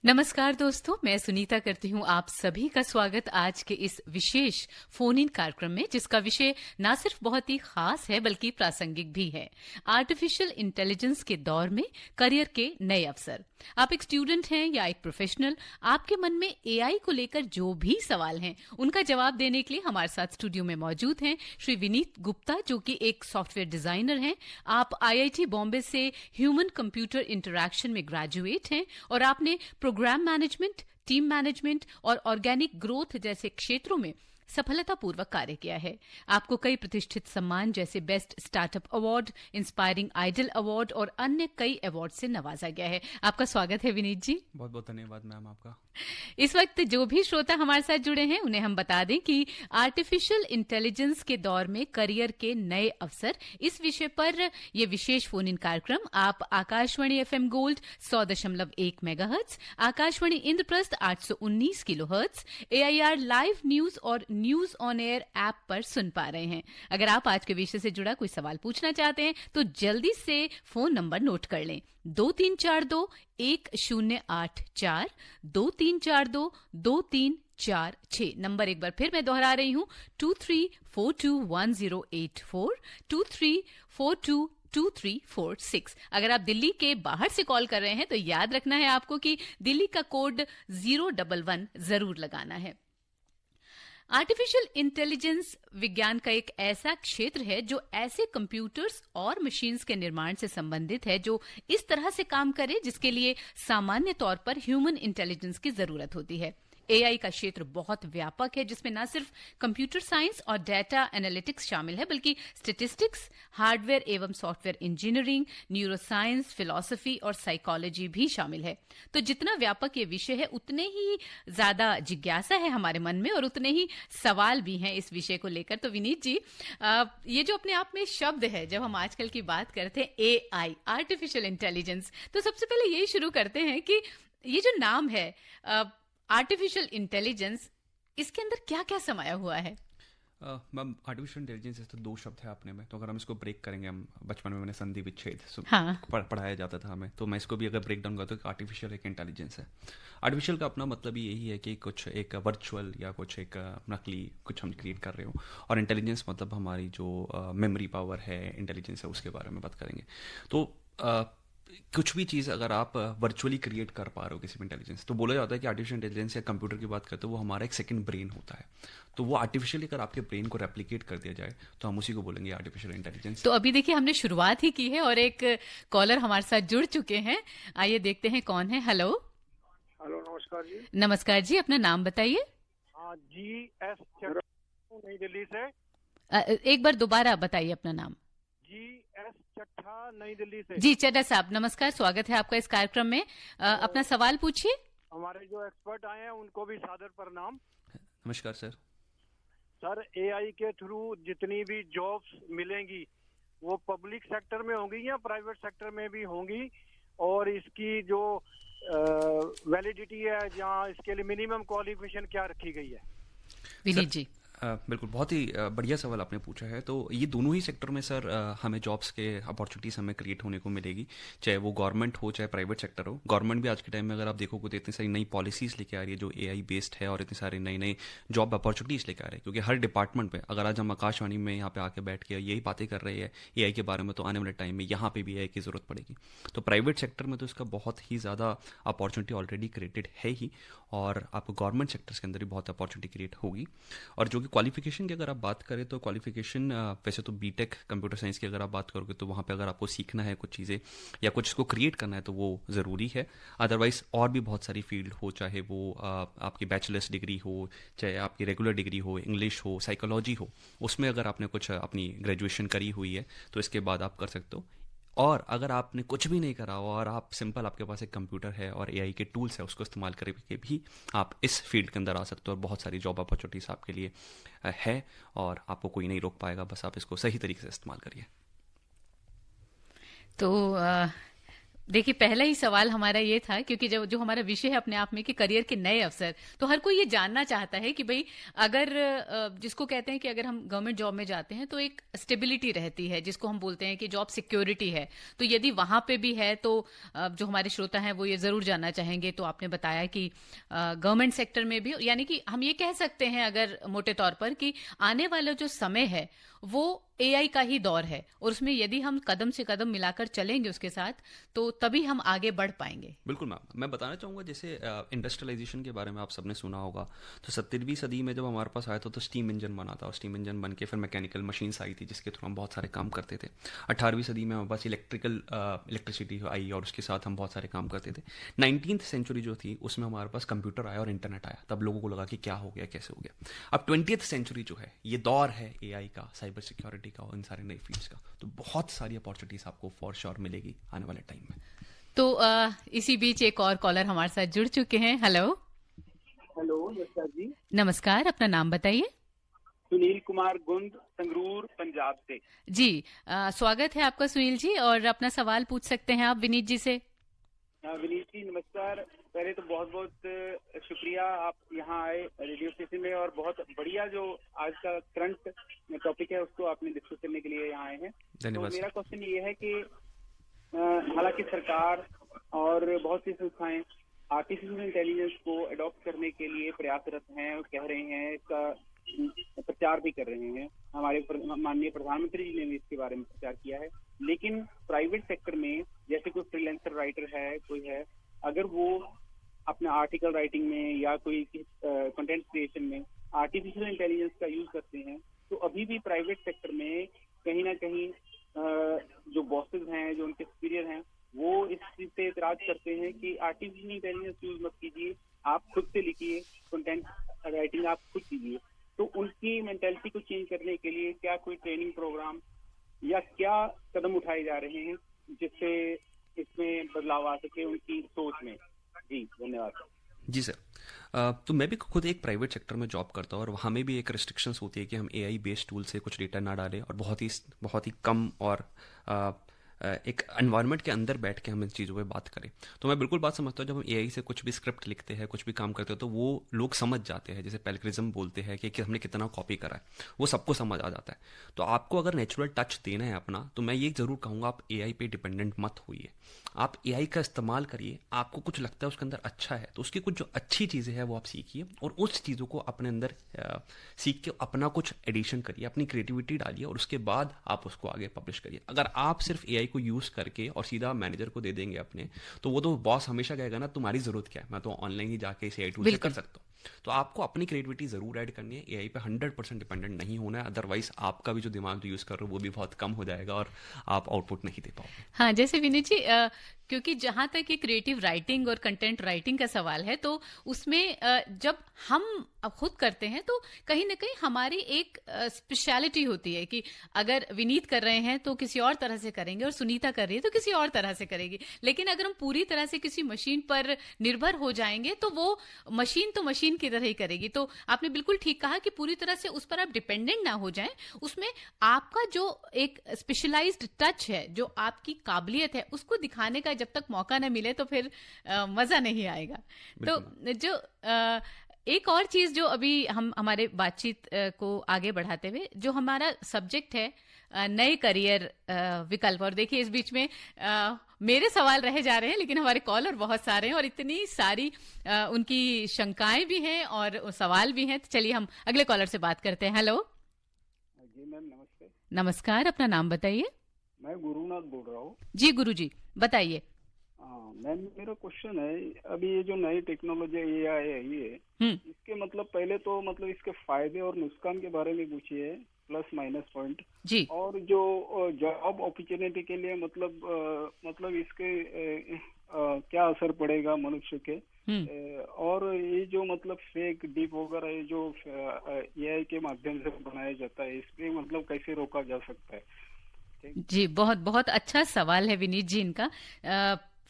नमस्कार दोस्तों, मैं सुनीता करती हूँ आप सभी का स्वागत आज के इस विशेष फोन इन कार्यक्रम में, जिसका विषय न सिर्फ बहुत ही खास है बल्कि प्रासंगिक भी है। आर्टिफिशियल इंटेलिजेंस के दौर में करियर के नए अवसर। आप एक स्टूडेंट हैं या एक प्रोफेशनल, आपके मन में एआई को लेकर जो भी सवाल हैं उनका जवाब देने के लिए हमारे साथ स्टूडियो में मौजूद हैं श्री विनीत गुप्ता, जो कि एक सॉफ्टवेयर डिजाइनर हैं। आप आईआईटी बॉम्बे से ह्यूमन कंप्यूटर इंटरैक्शन में ग्रेजुएट हैं और आपने प्रोग्राम मैनेजमेंट, टीम मैनेजमेंट और ऑर्गेनिक ग्रोथ जैसे क्षेत्रों में सफलतापूर्वक कार्य किया है। आपको कई प्रतिष्ठित सम्मान जैसे best startup award, inspiring idol award और अन्य कई अवार्ड से नवाजा गया है। आपका स्वागत है विनीत जी। बहुत बहुत धन्यवाद मैम आपका। इस वक्त जो भी श्रोता हमारे साथ जुड़े हैं उन्हें हम बता दें कि आर्टिफिशियल इंटेलिजेंस के दौर में करियर के नए अवसर, इस विषय पर यह विशेष फोन इन कार्यक्रम आप Akashvani FM gold 100.1 megahertz, Akashvani Indraprastha 819 kilohertz, AIR live news और न्यूज ऑन एयर ऐप पर सुन पा रहे हैं। अगर आप आज के विषय से जुड़ा कोई सवाल पूछना चाहते हैं तो जल्दी से फोन नंबर नोट कर लें 2342-1084, 2342-2346। नंबर एक बार फिर मैं दोहरा रही हूँ 23421084, 23422346। अगर आप दिल्ली के बाहर से कॉल कर रहे हैं तो याद रखना है आपको कि दिल्ली का कोड 011 जरूर लगाना है। आर्टिफिशियल इंटेलिजेंस विज्ञान का एक ऐसा क्षेत्र है जो ऐसे कंप्यूटर्स और मशीन्स के निर्माण से संबंधित है जो इस तरह से काम करे जिसके लिए सामान्य तौर पर ह्यूमन इंटेलिजेंस की जरूरत होती है। एआई का क्षेत्र बहुत व्यापक है जिसमें न सिर्फ कंप्यूटर साइंस और डेटा एनालिटिक्स शामिल है बल्कि स्टैटिस्टिक्स, हार्डवेयर एवं सॉफ्टवेयर इंजीनियरिंग, न्यूरोसाइंस, फिलॉसफी और साइकोलॉजी भी शामिल है। तो जितना व्यापक ये विषय है उतने ही ज्यादा जिज्ञासा है हमारे मन में और उतने ही सवाल भी हैं इस विषय को लेकर। तो विनीत जी, ये जो अपने आप में शब्द है, जब हम आजकल की बात करते हैं एआई, आर्टिफिशियल इंटेलिजेंस, तो सबसे पहले यही शुरू करते हैं कि ये जो नाम है आर्टिफिशियल इंटेलिजेंस, इसके अंदर क्या क्या समाया हुआ है? मैम, आर्टिफिशियल इंटेलिजेंस तो दो शब्द है अपने में, तो अगर हम इसको ब्रेक करेंगे, हम बचपन में मैंने संधि विच्छेद पढ़ाया जाता था हमें, तो मैं इसको भी अगर ब्रेक डाउन करता हूँ तो आर्टिफिशियल एक इंटेलिजेंस है। आर्टिफिशियल का अपना मतलब ही यही है कि कुछ एक वर्चुअल या कुछ एक नकली कुछ हम क्रिएट कर रहे हो, और इंटेलिजेंस मतलब हमारी जो मेमोरी पावर है, इंटेलिजेंस है, उसके बारे में बात करेंगे। तो कुछ भी चीज़ अगर आप वर्चुअली क्रिएट कर पा रहे हो किसी भी इंटेलिजेंस, तो बोला जाता है कि आर्टिफिशियल इंटेलिजेंस या कंप्यूटर की बात करते हो वो हमारा एक सेकंड ब्रेन होता है। तो वो आर्टिफिशियली अगर आपके ब्रेन को रेप्लिकेट कर दिया जाए तो हम उसी को बोलेंगे आर्टिफिशियल इंटेलिजेंस। तो अभी देखिए हमने शुरुआत ही की है और एक कॉलर हमारे साथ जुड़ चुके हैं। आइए देखते हैं कौन है। हेलो। हेलो, नमस्कार जी। नमस्कार जी, अपना नाम बताइए। हाँ, GS चट्टा, नई दिल्ली से। एक बार दोबारा बताइए अपना नाम। GS चट्टा, नई दिल्ली से। जी चड्डा साहब, नमस्कार, स्वागत है आपका इस कार्यक्रम में। अपना सवाल पूछिए। हमारे जो एक्सपर्ट आए हैं उनको भी सादर प्रणाम। नमस्कार सर। सर, एआई के थ्रू जितनी भी जॉब्स मिलेंगी वो पब्लिक सेक्टर में होंगी या प्राइवेट सेक्टर में भी होंगी, और इसकी जो वैलिडिटी है या इसके लिए मिनिमम क्वालिफिकेशन क्या रखी गई है? विनीत जी। बिल्कुल, बहुत ही बढ़िया सवाल आपने पूछा है। तो ये दोनों ही सेक्टर में सर हमें जॉब्स के अपॉर्चुनिटीज़ हमें क्रिएट होने को मिलेगी, चाहे वो गवर्नमेंट हो चाहे प्राइवेट सेक्टर हो। गवर्नमेंट भी आज के टाइम में अगर आप देखोगे तो इतनी सारी नई पॉलिसीज़ लेके आ रही है जो एआई बेस्ड है, और इतनी सारी नई नई जॉब अपॉर्चुनिटीज़ लेके आ रही है, क्योंकि हर डिपार्टमेंट पे अगर आज हम आकाशवाणी में यहाँ पे आके बैठ के यही बातें कर रहे हैं एआई के बारे में, तो आने वाले टाइम में यहाँ पे भी एआई की ज़रूरत पड़ेगी। तो प्राइवेट सेक्टर में तो इसका बहुत ही ज़्यादा अपॉर्चुनिटी ऑलरेडी क्रिएटेड है ही, और आपको गवर्नमेंट सेक्टर्स के अंदर भी बहुत अपॉर्चुनिटी क्रिएट होगी। और जो कि क्वालिफिकेशन की अगर आप बात करें तो क्वालिफिकेशन वैसे तो बीटेक कंप्यूटर साइंस की अगर आप बात करोगे तो वहाँ पे अगर आपको सीखना है कुछ चीज़ें या कुछ इसको क्रिएट करना है तो वो ज़रूरी है। अदरवाइज और भी बहुत सारी फील्ड हो, चाहे वो आपकी बैचलर्स डिग्री हो, चाहे आपकी रेगुलर डिग्री हो, इंग्लिश हो, साइकोलॉजी हो, उसमें अगर आपने कुछ अपनी ग्रेजुएशन करी हुई है तो इसके बाद आप कर सकते हो। और अगर आपने कुछ भी नहीं करा और आप सिंपल, आपके पास एक कंप्यूटर है और एआई के टूल्स है, उसको इस्तेमाल करके भी आप इस फील्ड के अंदर आ सकते हो, और बहुत सारी जॉब अपॉर्चुनिटीज़ आपके लिए है और आपको कोई नहीं रोक पाएगा, बस आप इसको सही तरीके से इस्तेमाल करिए। तो देखिए, पहला ही सवाल हमारा ये था, क्योंकि जो हमारा विषय है अपने आप में कि करियर के नए अवसर, तो हर कोई ये जानना चाहता है कि भाई अगर जिसको कहते हैं कि अगर हम गवर्नमेंट जॉब में जाते हैं तो एक स्टेबिलिटी रहती है, जिसको हम बोलते हैं कि जॉब सिक्योरिटी है। तो यदि वहां पे भी है तो जो हमारे श्रोता हैं वो ये जरूर जानना चाहेंगे। तो आपने बताया कि गवर्नमेंट सेक्टर में भी, यानी कि हम ये कह सकते हैं अगर मोटे तौर पर कि आने वाला जो समय है वो एआई का ही दौर है, और उसमें यदि हम कदम से कदम मिलाकर चलेंगे उसके साथ तो तभी हम आगे बढ़ पाएंगे। बिल्कुल मैम, मैं बताना चाहूँगा जैसे इंडस्ट्रियलाइजेशन के बारे में आप सबने सुना होगा। तो 17वीं सदी में जब हमारे पास आया था तो स्टीम इंजन बना था, और स्टीम इंजन बन के फिर मैकेनिकल मशीन्स आई थी जिसके थ्रू हम बहुत सारे काम करते थे। 18वीं सदी में हमारे पास इलेक्ट्रिसिटी आई और उसके साथ हम बहुत सारे काम करते थे। 19th सेंचुरी जो थी उसमें हमारे पास कंप्यूटर आया और इंटरनेट आया, तब लोगों को लगा कि क्या हो गया, कैसे हो गया। अब 20th सेंचुरी जो है ये दौर है एआई का, साइबर सिक्योरिटी का और इन सारे नए फील्ड्स का। तो बहुत सारी अपॉर्चुनिटीज आपको फॉर श्योर मिलेगी आने वाले टाइम में। तो इसी बीच एक और कॉलर हमारे साथ जुड़ चुके हैं। हेलो। हेलो, नमस्कार जी। नमस्कार, अपना नाम बताइए। सुनील कुमार गुंद, संगरूर, पंजाब से। जी, स्वागत है आपका सुनील जी, और अपना सवाल पूछ सकते हैं आप विनीत जी से। विनीत जी नमस्कार। पहले तो बहुत बहुत शुक्रिया, आप यहाँ आए रेडियो स्टेशन में, और बहुत बढ़िया जो आज का करंट टॉपिक है उसको आपने डिस्कस करने के लिए यहाँ आए हैं। तो मेरा क्वेश्चन ये है कि हालांकि सरकार और बहुत सी संस्थाएं आर्टिफिशियल इंटेलिजेंस को अडॉप्ट करने के लिए प्रयासरत हैं और कह रहे हैं, इसका प्रचार भी कर रहे हैं। हमारे माननीय प्रधानमंत्री जी ने भी इसके बारे में प्रचार किया है। लेकिन प्राइवेट सेक्टर में जैसे कोई फ्रीलांसर राइटर है, कोई है, अगर वो अपना आर्टिकल राइटिंग में या कोई कंटेंट क्रिएशन में आर्टिफिशियल इंटेलिजेंस का यूज करते हैं, तो अभी भी प्राइवेट सेक्टर में कहीं ना कहीं जो बॉसेस हैं, जो उनके सुपीरियर हैं, वो इस चीज से इतराज करते हैं कि आर्टिफिशियल इंटेलिजेंस यूज मत कीजिए, आप खुद से लिखिए, कंटेंट राइटिंग आप खुद कीजिए। तो उनकी मेंटालिटी को चेंज करने के लिए क्या कोई ट्रेनिंग प्रोग्राम या क्या कदम उठाए जा रहे हैं जिससे इसमें बदलाव आ सके उनकी सोच में? जी धन्यवाद। जी सर, तो मैं भी खुद एक प्राइवेट सेक्टर में जॉब करता हूँ और वहाँ में भी एक रिस्ट्रिक्शंस होती है कि हम एआई बेस्ड टूल से कुछ डेटा ना डालें और बहुत ही कम और एक एनवायरनमेंट के अंदर बैठ के हम इन चीज़ों पे बात करें। तो मैं बिल्कुल बात समझता हूँ, जब हम एआई से कुछ भी स्क्रिप्ट लिखते हैं, कुछ भी काम करते हैं, तो वो लोग समझ जाते हैं, जैसे प्लेगरिज्म बोलते हैं कि हमने कितना कॉपी करा है, वो सबको समझ आ जाता है। तो आपको अगर नेचुरल टच देना है अपना, तो मैं ये ज़रूर कहूँगा आप एआई पे डिपेंडेंट मत होइए। आप एआई का इस्तेमाल करिए, आपको कुछ लगता है उसके अंदर अच्छा है तो उसकी कुछ जो अच्छी चीज़ें हैं वो आप सीखिए और उस चीज़ों को अपने अंदर सीख के अपना कुछ एडिशन करिए, अपनी क्रिएटिविटी डालिए और उसके बाद आप उसको आगे पब्लिश करिए। अगर आप सिर्फ एआई को यूज़ करके और सीधा मैनेजर को दे देंगे अपने, तो वो तो बॉस हमेशा कहेगा ना तुम्हारी ज़रूरत क्या है, मैं तो ऑनलाइन ही जाके इस एआई टूल से कर सकता हूँ। तो आपको अपनी क्रिएटिविटी ज़रूर ऐड करनी है, एआई पे 100% डिपेंडेंट नहीं होना है, अदरवाइज आपका भी जो दिमाग जो यूज़ कर रहे हो वो भी बहुत कम हो जाएगा और आप आउटपुट नहीं दे पाओगे। हाँ, जैसे विनीत जी, क्योंकि जहां तक ये क्रिएटिव राइटिंग और कंटेंट राइटिंग का सवाल है, तो उसमें जब हम खुद करते हैं तो कहीं ना कहीं हमारी एक स्पेशलिटी होती है कि अगर विनीत कर रहे हैं तो किसी और तरह से करेंगे और सुनीता कर रही है तो किसी और तरह से करेगी। लेकिन अगर हम पूरी तरह से किसी मशीन पर निर्भर हो जाएंगे तो वो मशीन तो मशीन की तरह ही करेगी। तो आपने बिल्कुल ठीक कहा कि पूरी तरह से उस पर आप डिपेंडेंट ना हो जाएं, उसमें आपका जो एक स्पेशलाइज्ड टच है, जो आपकी काबिलियत है, उसको दिखाने का जब तक मौका न मिले तो फिर मजा नहीं आएगा। तो जो एक और चीज जो अभी हम हमारे बातचीत को आगे बढ़ाते हुए, जो हमारा सब्जेक्ट है नए करियर विकल्प, और देखिए इस बीच में मेरे सवाल रह जा रहे हैं लेकिन हमारे कॉलर बहुत सारे हैं और इतनी सारी उनकी शंकाएं भी हैं और सवाल भी हैं। तो चलिए हम अगले कॉलर से बात करते हैं। हेलो जी मैम, नमस्ते। नमस्कार, अपना नाम बताइए। मैं गुरुनाथ बोल रहा हूँ। जी गुरु जी बताइए। मैम मेरा क्वेश्चन है, अभी ये जो नई टेक्नोलॉजी एआई है ये इसके मतलब पहले तो मतलब इसके फायदे और नुकसान के बारे में पूछिए, प्लस माइनस पॉइंट जी, और जो जॉब अपॉर्चुनिटी के लिए मतलब इसके क्या असर पड़ेगा मनुष्य के, और ये जो मतलब फेक डीप वगैरह ये जो एआई के माध्यम से बनाया जाता है, इसमें मतलब कैसे रोका जा सकता है? जी बहुत बहुत अच्छा सवाल है विनीत जी इनका।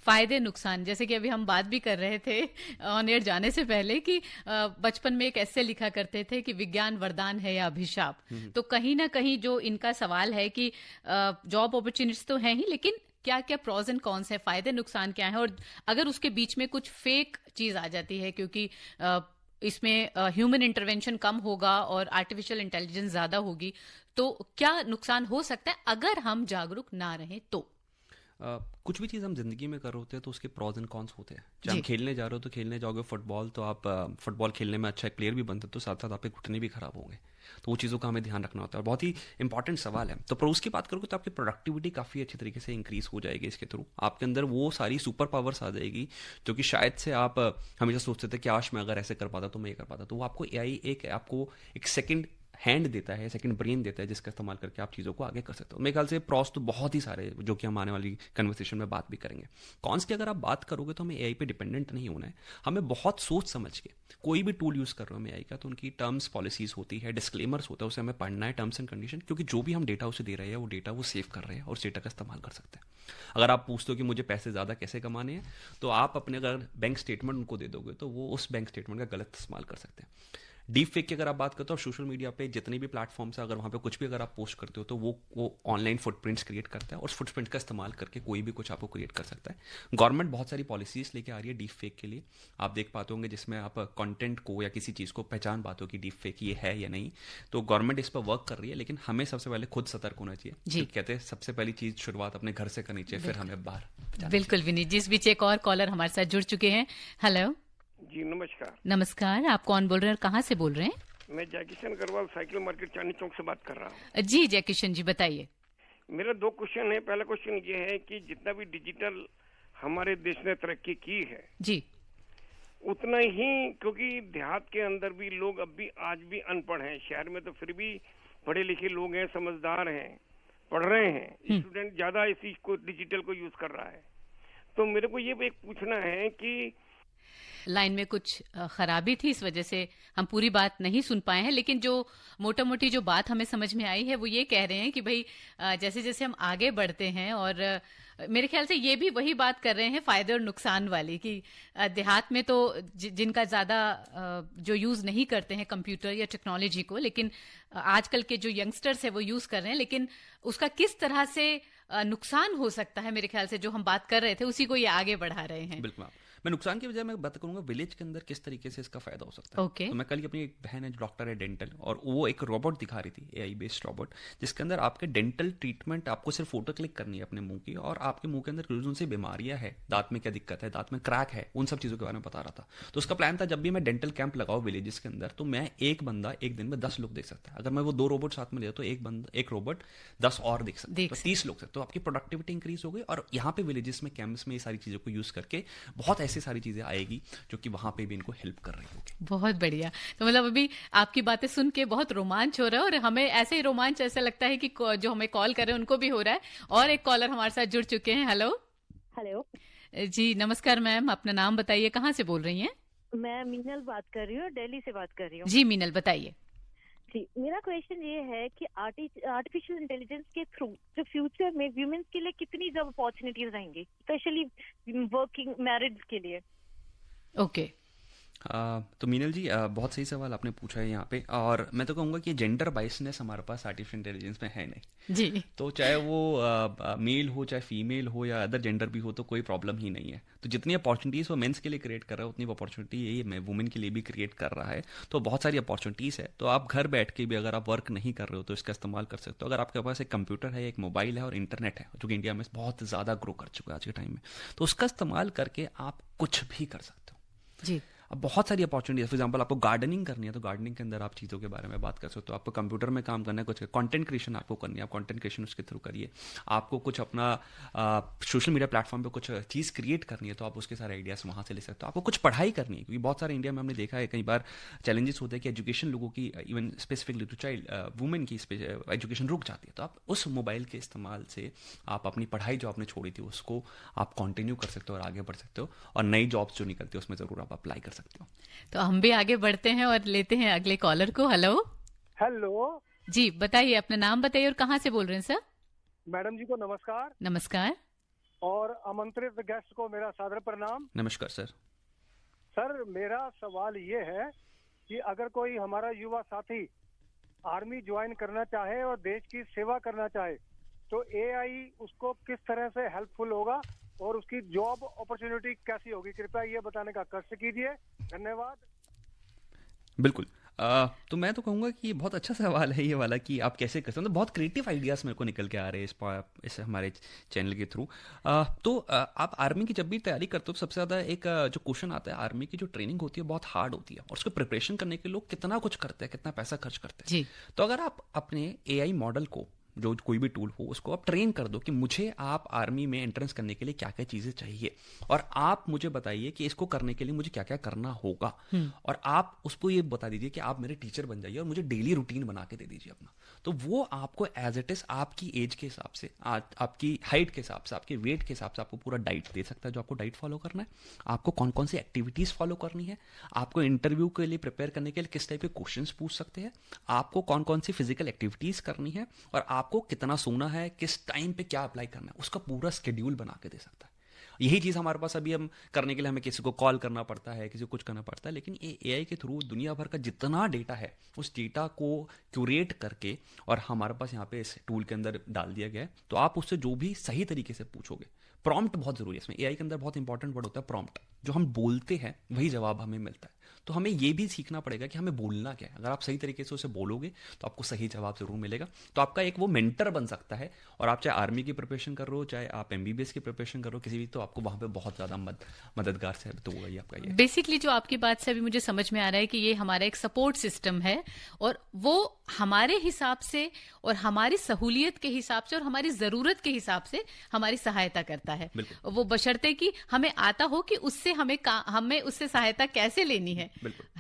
फायदे नुकसान, जैसे कि अभी हम बात भी कर रहे थे ऑन एयर जाने से पहले कि बचपन में एक ऐसे लिखा करते थे कि विज्ञान वरदान है या अभिशाप। तो कहीं ना कहीं जो इनका सवाल है कि जॉब अपॉर्चुनिटीज तो है ही, लेकिन क्या क्या प्रॉज एंड कॉन्स है, फायदे नुकसान क्या है, और अगर उसके बीच में कुछ फेक चीज आ जाती है क्योंकि इसमें ह्यूमन इंटरवेंशन कम होगा और आर्टिफिशियल इंटेलिजेंस ज्यादा होगी, तो क्या नुकसान हो सकता है अगर हम जागरूक ना रहें तो? कुछ भी चीज़ हम जिंदगी में कर रहे होते हैं तो उसके प्रॉज एंड कॉन्स होते हैं। जब हम खेलने जा रहे हो तो खेलने जाओगे फुटबॉल, तो आप फुटबॉल खेलने में अच्छा एक प्लेयर भी बनते हो, तो साथ साथ आपके घुटने भी खराब होंगे। तो वो चीज़ों का हमें ध्यान रखना होता है, और बहुत ही इंपॉर्टेंट सवाल है। तो प्रोज की बात करोगे तो आपकी प्रोडक्टिविटी काफ़ी अच्छी तरीके से इंक्रीज हो जाएगी इसके थ्रू। आपके अंदर वो सारी सुपर पावर्स आ जाएगी जो कि शायद से आप हमेशा सोचते थे कि आश मैं अगर ऐसे कर पाता तो मैं ये कर पाता। तो वो आपको एआई आपको एक सेकंड हैंड देता है, सेकंड ब्रेन देता है, जिसका इस्तेमाल करके आप चीज़ों को आगे कर सकते हो। मेरे ख्याल से प्रॉस तो बहुत ही सारे, जो कि हम आने वाली कन्वर्सेशन में बात भी करेंगे। कॉन्स की अगर आप बात करोगे तो हमें एआई पे डिपेंडेंट नहीं होना है। हमें बहुत सोच समझ के कोई भी टूल यूज़ कर रहे हो एआई का, तो उनकी टर्म्स पॉलिसीज होती है, डिस्क्लेमर्स होता है, उसे हमें पढ़ना है, टर्म्स एंड कंडीशन, क्योंकि जो भी हम डेटा उसे दे रहे हैं वो डेटा वो सेव कर रहे हैं और उस डेटा का इस्तेमाल कर सकते हैं। अगर आप पूछते हो कि मुझे पैसे ज़्यादा कैसे कमाने हैं, तो आप अपने अगर बैंक स्टेटमेंट उनको दे दोगे तो वो उस बैंक स्टेटमेंट का गलत इस्तेमाल कर सकते हैं। डीप फेक की अगर आप बात करते हो, सोशल मीडिया पे जितने भी प्लेटफॉर्म्स है, अगर वहाँ पे कुछ भी अगर आप पोस्ट करते हो तो वो ऑनलाइन फुटप्रिंट्स क्रिएट करता है, और उस फुटप्रिंट का इस्तेमाल करके कोई भी कुछ आपको क्रिएट कर सकता है। गवर्नमेंट बहुत सारी पॉलिसीज लेके आ रही है डीप फेक के लिए, आप देख पाते होंगे, जिसमें आप कंटेंट को या किसी चीज़ को पहचान पाते हो कि डीप फेक ये है या नहीं। तो गवर्नमेंट इस पर वर्क कर रही है, लेकिन हमें सबसे पहले खुद सतर्क होना चाहिए। कहते हैं सबसे पहली चीज़ शुरुआत अपने घर से करनी चाहिए, फिर हमें बाहर। बिल्कुल विनीत जी, इस बीच एक और कॉलर हमारे साथ जुड़ चुके हैं। हेलो जी नमस्कार। नमस्कार, आप कौन बोल रहे हैं और कहाँ से बोल रहे हैं? मैं जयकिशन अग्रवाल साइकिल मार्केट चांदनी चौक से बात कर रहा हूँ। जी जयकिशन जी बताइए। मेरा 2 क्वेश्चन है। पहला क्वेश्चन ये है कि जितना भी डिजिटल हमारे देश ने तरक्की की है जी, उतना ही, क्योंकि देहात के अंदर भी लोग अब भी आज भी अनपढ़ हैं, शहर में तो फिर भी पढ़े लिखे लोग हैं, समझदार हैं, पढ़ रहे हैं। स्टूडेंट ज्यादा इसी को डिजिटल को यूज कर रहा है। तो मेरे को ये एक पूछना है कि लाइन में कुछ खराबी थी, इस वजह से हम पूरी बात नहीं सुन पाए हैं, लेकिन जो मोटा मोटी जो बात हमें समझ में आई है वो ये कह रहे हैं कि भाई जैसे जैसे हम आगे बढ़ते हैं, और मेरे ख्याल से ये भी वही बात कर रहे हैं फायदे और नुकसान वाली, कि देहात में तो जिनका ज्यादा जो यूज नहीं करते हैं कंप्यूटर या टेक्नोलॉजी को, लेकिन आजकल के जो यंगस्टर्स है वो यूज कर रहे हैं, लेकिन उसका किस तरह से नुकसान हो सकता है, मेरे ख्याल से जो हम बात कर रहे थे उसी को ये आगे बढ़ा रहे हैं। बिल्कुल। मैं नुकसान की बजाय मैं बात करूंगा विलेज के अंदर किस तरीके से इसका फायदा हो सकता है। Okay. तो मैं कल की अपनी एक बहन है जो डॉक्टर है डेंटल, और वो एक रोबोट दिखा रही थी, एआई बेस्ड रोबोट, जिसके अंदर आपके डेंटल ट्रीटमेंट, आपको सिर्फ फोटो क्लिक करनी है अपने मुंह की, और आपके मुंह के अंदर जो सी बीमारियां है, दांत में क्या दिक्कत है, दांत में क्रैक है, उन सब चीज़ों के बारे में बता रहा था। तो उसका प्लान था जब भी मैं डेंटल कैंप लगाऊं विलेजेस के अंदर, तो मैं एक बंदा एक दिन में 10 लोग देख सकता है। अगर मैं वो 2 रोबोट साथ में ले तो एक रोबोट 10 और देख सकता है, तो 30 लोग। तो आपकी प्रोडक्टिविटी इंक्रीज हो गई, और यहाँ पे विलेजेस में कैंप्स में ये सारी चीज़ों को यूज करके बहुत ऐसी सारी चीज़ें आएगी जो कि वहां पे भी इनको हेल्प कर रही होगी। बहुत बढ़िया। तो मतलब अभी आपकी बातें सुन के बहुत रोमांच हो रहा है, और हमें ऐसे ही रोमांच ऐसा लगता है कि जो हमें कॉल कर रहे हैं उनको भी हो रहा है। और एक कॉलर हमारे साथ जुड़ चुके हैं। हेलो हेलो जी नमस्कार मैम, अपना नाम बताइए, कहाँ से बोल रही हैं? मैं मीनल बात कर रही हूँ, दिल्ली से बात कर रही हूँ। जी मीनल बताइए। जी, मेरा क्वेश्चन ये है कि आर्टिफिशियल इंटेलिजेंस के थ्रू जो फ्यूचर में वुमेन्स के लिए कितनी जॉब अपॉर्चुनिटीज रहेंगी, स्पेशली वर्किंग मैरिड के लिए? ओके तो मीनल जी बहुत सही सवाल आपने पूछा है यहाँ पे, और मैं तो कहूँगा कि जेंडर बाइसनेस हमारे पास आर्टिफिशियल इंटेलिजेंस में है नहीं जी। तो चाहे वो मेल हो, चाहे फीमेल हो, या अदर जेंडर भी हो, तो कोई प्रॉब्लम ही नहीं है। तो जितनी अपॉर्चुनिटीज़ वो मेंस के लिए क्रिएट कर रहा है, उतनी अपॉर्चुनिटी ये वुमेन के लिए भी क्रिएट कर रहा है। तो बहुत सारी अपॉर्चुनिटीज़ है। तो आप घर बैठ के भी अगर आप वर्क नहीं कर रहे हो तो इसका इस्तेमाल कर सकते हो। अगर आपके पास एक कंप्यूटर है, एक मोबाइल है और इंटरनेट है, जो कि इंडिया में बहुत ज़्यादा ग्रो कर चुका है आज के टाइम में, तो उसका इस्तेमाल करके आप कुछ भी कर सकते हो जी। अब बहुत सारी अपॉर्चुनिटी, फॉर एग्जांपल आपको गार्डनिंग करनी है, तो गार्डनिंग के अंदर आप चीज़ों के बारे में बात कर सकते हो। आपको कंप्यूटर में काम करना है, कुछ कंटेंट क्रिएशन आपको करनी है, आप कंटेंट क्रिएशन उसके थ्रू करिए। आपको कुछ अपना सोशल मीडिया प्लेटफॉर्म पे कुछ चीज़ क्रिएट करनी है, तो आप उसके सारे आइडियाज़ वहाँ से ले सकते हो। आपको कुछ पढ़ाई करनी है, क्योंकि बहुत सारे इंडिया में हमने देखा है कई बार चैलेंजेस होते हैं कि एजुकेशन लोगों की, even specifically to child women की एजुकेशन रुक जाती है। तो आप उस मोबाइल के इस्तेमाल से आप अपनी पढ़ाई जो आपने छोड़ी थी उसको आप कंटिन्यू कर सकते हो और आगे बढ़ सकते हो, और नई जॉब्स जो निकलती है उसमें ज़रूर आप अप्लाई कर सकते हो। तो हम भी आगे बढ़ते हैं और लेते हैं अगले कॉलर को। हेलो हेलो जी बताइए, अपना नाम बताइए और कहाँ से बोल रहे हैं सर? मैडम जी को नमस्कार। नमस्कार। और आमंत्रित गेस्ट को मेरा सादर प्रणाम। नमस्कार सर। सर मेरा सवाल ये है कि अगर कोई हमारा युवा साथी आर्मी ज्वाइन करना चाहे और देश की सेवा करना चाहे तो एआई उसको किस तरह से हेल्पफुल होगा और उसकी जॉब अपॉर्चुनिटी कैसी होगी, कृपया ये बताने का कष्ट कीजिए। धन्यवाद। बिल्कुल। तो मैं तो कहूँगा कि ये बहुत अच्छा सवाल है ये वाला कि आप कैसे कर सकते हैं। तो बहुत क्रिएटिव आइडियाज़ मेरे को निकल के आ रहे हैं इस हमारे चैनल के थ्रू। आप आर्मी की जब भी तैयारी करते हो तो सबसे ज़्यादा एक जो क्वेश्चन आता है, आर्मी की जो ट्रेनिंग होती है बहुत हार्ड होती है और उसको प्रिपरेशन करने के लोग कितना कुछ करते हैं, कितना पैसा खर्च करते हैं जी। तो अगर आप अपने एआई मॉडल को, जो कोई भी टूल हो, उसको आप ट्रेन कर दो कि मुझे आप आर्मी में एंट्रेंस करने के लिए क्या क्या चीज़ें चाहिए और आप मुझे बताइए कि इसको करने के लिए मुझे क्या क्या करना होगा, और आप उसको ये बता दीजिए कि आप मेरे टीचर बन जाइए और मुझे डेली रूटीन बना के दे दीजिए अपना, तो वो आपको एज इट इज़ आपकी एज के हिसाब से, आपकी हाइट के हिसाब से, आपके वेट के हिसाब से आपको पूरा डाइट दे सकता है। जो आपको डाइट फॉलो करना है, आपको कौन कौन सी एक्टिविटीज़ फॉलो करनी है, आपको इंटरव्यू के लिए प्रिपेयर करने के लिए किस टाइप के क्वेश्चंस पूछ सकते हैं, आपको कौन कौन सी फिजिकल एक्टिविटीज़ करनी है और आपको कितना सोना है, किस टाइम पे क्या अप्लाई करना है, उसका पूरा शेड्यूल बना के दे सकता है। यही चीज़ हमारे पास अभी हम करने के लिए हमें किसी को कॉल करना पड़ता है, किसी को कुछ करना पड़ता है, लेकिन ये एआई के थ्रू दुनिया भर का जितना डेटा है उस डेटा को क्यूरेट करके और हमारे पास यहाँ पे इस टूल के अंदर डाल दिया गया है। तो आप उससे जो भी सही तरीके से पूछोगे, प्रॉम्प्ट बहुत ज़रूरी है इसमें। एआई के अंदर बहुत इंपॉर्टेंट वर्ड होता है प्रॉम्प्ट। जो हम बोलते हैं वही जवाब हमें मिलता है, तो हमें ये भी सीखना पड़ेगा कि हमें बोलना क्या है। अगर आप सही तरीके से उसे बोलोगे तो आपको सही जवाब जरूर मिलेगा। तो आपका एक वो मेंटर बन सकता है, और आप चाहे आर्मी की प्रिपरेशन कर रहे हो, चाहे आप एमबीबीएस की प्रिपरेशन कर रहे हो, किसी भी, तो आपको वहाँ पे बहुत ज़्यादा मददगार साबित होगा ये आपका। ये बेसिकली जो आपकी बात से अभी मुझे समझ में आ रहा है कि ये हमारा एक सपोर्ट सिस्टम है और वो हमारे हिसाब से और हमारी सहूलियत के हिसाब से और हमारी जरूरत के हिसाब से हमारी सहायता करता है। वो बशर्ते कि हमें आता हो कि उससे हमें उससे सहायता कैसे लेनी है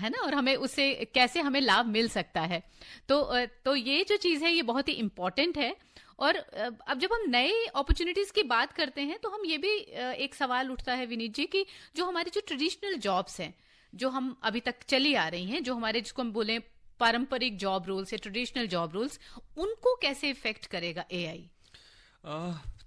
ना, और हमें उससे कैसे हमें लाभ मिल सकता है। तो ये जो चीज है ये बहुत ही इंपॉर्टेंट है। और अब जब हम नए अपॉर्चुनिटीज की बात करते हैं तो हम ये भी एक सवाल उठता है विनीत जी कि जो हमारे जो ट्रेडिशनल जॉब्स हैं, जो हम अभी तक चली आ रही हैं, जो हमारे जिसको हम बोले पारंपरिक जॉब रोल्स या ट्रेडिशनल जॉब रोल्स, उनको कैसे इफेक्ट करेगा एआई?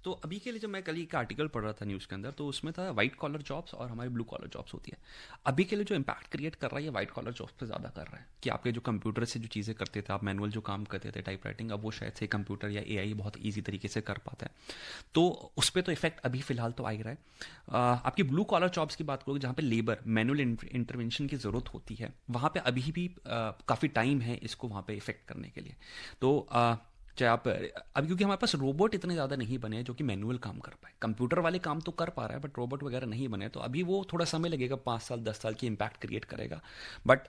तो अभी के लिए जब मैं कल एक आर्टिकल पढ़ रहा था न्यूज़ के अंदर, तो उसमें था वाइट कॉलर जॉब्स और हमारी ब्लू कॉलर जॉब्स होती है। अभी के लिए जो इम्पैक्ट क्रिएट कर रहा है ये वाइट कॉलर जॉब्स पे ज़्यादा कर रहा है कि आपके जो कंप्यूटर से जो चीज़ें करते थे, आप मैनुअल जो काम करते थे, टाइप राइटिंग, अब वो शायद से कंप्यूटर या एआई बहुत ईजी तरीके से कर पाता है। तो उस पर तो इफेक्ट अभी फिलहाल तो आ ही रहा है। आपकी ब्लू कॉलर जॉब्स की बात करोगे, जहाँ पे लेबर मैनुअल इंटरवेंशन की ज़रूरत होती है, वहाँ पर अभी भी काफ़ी टाइम है इसको वहाँ पर इफेक्ट करने के लिए। तो चाहे आप अभी, क्योंकि हमारे पास रोबोट इतने ज़्यादा नहीं बने हैं जो कि मैनुअल काम कर पाए। कंप्यूटर वाले काम तो कर पा रहा है बट रोबोट वगैरह नहीं बने, तो अभी वो थोड़ा समय लगेगा, 5 साल 10 साल की इम्पैक्ट क्रिएट करेगा। बट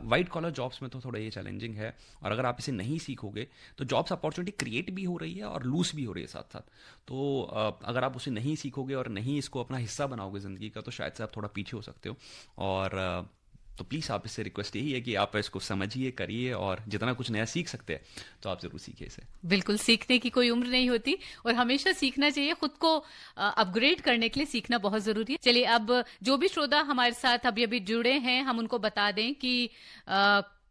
वाइट कॉलर जॉब्स में तो थोड़ा ये चैलेंजिंग है, और अगर आप इसे नहीं सीखोगे तो जॉब्स अपॉर्चुनिटी क्रिएट भी हो रही है और लूज भी हो रही है साथ साथ। तो अगर आप उसे नहीं सीखोगे और नहीं इसको अपना हिस्सा बनाओगे ज़िंदगी का, तो शायद से आप थोड़ा पीछे हो सकते हो। और तो प्लीज़ आप इससे रिक्वेस्ट यही है कि आप इसको समझिए, करिए, और जितना कुछ नया सीख सकते हैं तो आप ज़रूर सीखिए इसे। बिल्कुल, सीखने की कोई उम्र नहीं होती और हमेशा सीखना चाहिए। खुद को अपग्रेड करने के लिए सीखना बहुत ज़रूरी है। चलिए, अब जो भी श्रोता हमारे साथ अभी जुड़े हैं, हम उनको बता दें कि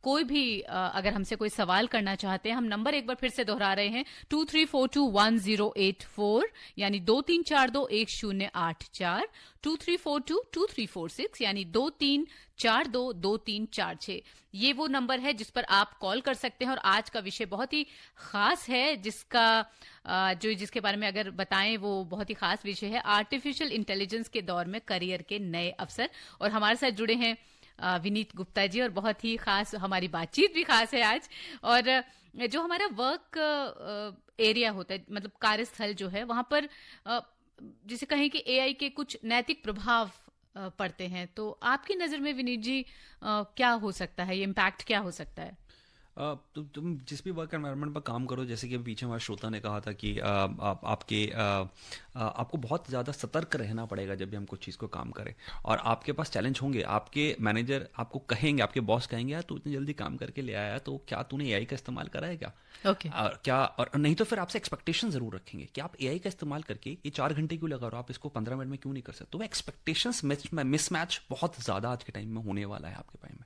कोई भी अगर हमसे कोई सवाल करना चाहते हैं, हम नंबर एक बार फिर से दोहरा रहे हैं, 23421084, यानी 23421084, 23422346, यानी 23422346। ये वो नंबर है जिस पर आप कॉल कर सकते हैं। और आज का विषय बहुत ही खास है, जिसके बारे में अगर बताएं वो बहुत ही खास विषय है, आर्टिफिशियल इंटेलिजेंस के दौर में करियर के नए अवसर। और हमारे साथ जुड़े हैं विनीत गुप्ता जी, और बहुत ही खास हमारी बातचीत भी खास है आज। और जो हमारा वर्क एरिया होता है, मतलब कार्यस्थल जो है, वहां पर जिसे कहें कि एआई के कुछ नैतिक प्रभाव पड़ते हैं, तो आपकी नजर में विनीत जी क्या हो सकता है, ये इम्पैक्ट क्या हो सकता है? तो तुम जिस भी वर्क एनवायरनमेंट पर काम करो, जैसे कि पीछे हमारे श्रोता ने कहा था कि आपको बहुत ज़्यादा सतर्क रहना पड़ेगा जब भी हम कुछ चीज़ को काम करें, और आपके पास चैलेंज होंगे। आपके मैनेजर आपको कहेंगे, आपके बॉस कहेंगे, यार तू इतनी जल्दी काम करके ले आया, तो क्या तूने एआई का इस्तेमाल करा है क्या? और नहीं तो फिर आपसे एक्सपेक्टेशन जरूर रखेंगे कि आप एआई का इस्तेमाल करके ये 4 घंटे क्यों लगा रहे हो, आप इसको 15 मिनट में क्यों नहीं कर सकते? तो वो एक्सपेक्टेशंस मिसमैच बहुत ज़्यादा आज के टाइम में होने वाला है आपके टाइम में।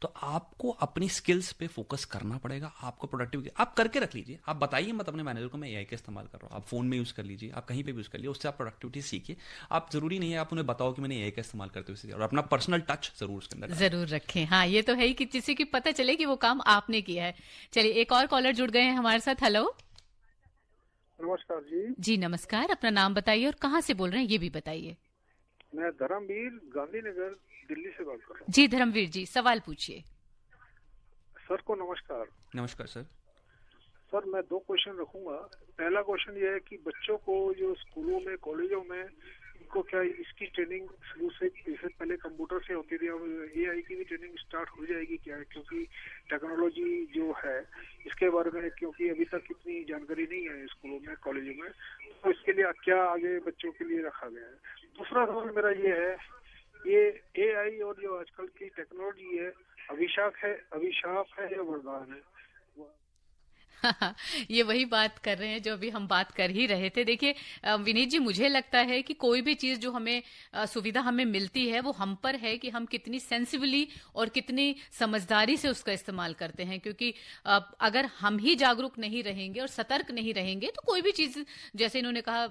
तो आपको अपनी स्किल्स पे फोकस करना पड़ेगा। आपको प्रोडक्टिविटी आप करके रख लीजिए, आप बताइए मत अपने मैनेजर को मैं एआई का इस्तेमाल कर रहा हूँ। आप फोन में यूज़ कर लीजिए, आप कहीं पे भी यूज़ कर लीजिए, उससे आप प्रोडक्टिविटी सीखिए। आप जरूरी नहीं है आप उन्हें बताओ कि मैंने एआई का इस्तेमाल करते हुए, और अपना पर्सनल टच जरूर उसके अंदर जरूर रखें। हाँ, ये तो है ही कि जिससे कि पता चले कि वो काम आपने किया है। चलिए, एक और कॉलर जुड़ गए हैं हमारे साथ। हेलो नमस्कार जी। जी नमस्कार, अपना नाम बताइए और कहाँ से बोल रहे हैं ये भी बताइए। मैं धर्मवीर गांधीनगर दिल्ली से बात कर रहा हूँ। जी धर्मवीर जी, सवाल पूछिए। सर को नमस्कार। नमस्कार सर। सर मैं 2 क्वेश्चन रखूंगा। पहला क्वेश्चन ये है कि बच्चों को जो स्कूलों में कॉलेजों में इनको क्या इसकी ट्रेनिंग शुरू से, जैसे पहले कंप्यूटर से होती थी, अब एआई की भी ट्रेनिंग स्टार्ट हो जाएगी क्या? क्योंकि टेक्नोलॉजी जो है इसके बारे में, क्योंकि अभी तक इतनी जानकारी नहीं है स्कूलों में कॉलेजों में, तो इसके लिए क्या आगे बच्चों के लिए रखा गया है? दूसरा सवाल मेरा ये है, ये एआई और जो आजकल की टेक्नोलॉजी है अभिशाप है या वरदान है? ये वही बात कर रहे हैं जो अभी हम बात कर ही रहे थे। देखिए विनीत जी, मुझे लगता है कि कोई भी चीज जो हमें सुविधा हमें मिलती है वो हम पर है कि हम कितनी सेंसिबली और कितनी समझदारी से उसका इस्तेमाल करते हैं। क्योंकि अगर हम ही जागरूक नहीं रहेंगे और सतर्क नहीं रहेंगे तो कोई भी चीज, जैसे इन्होंने कहा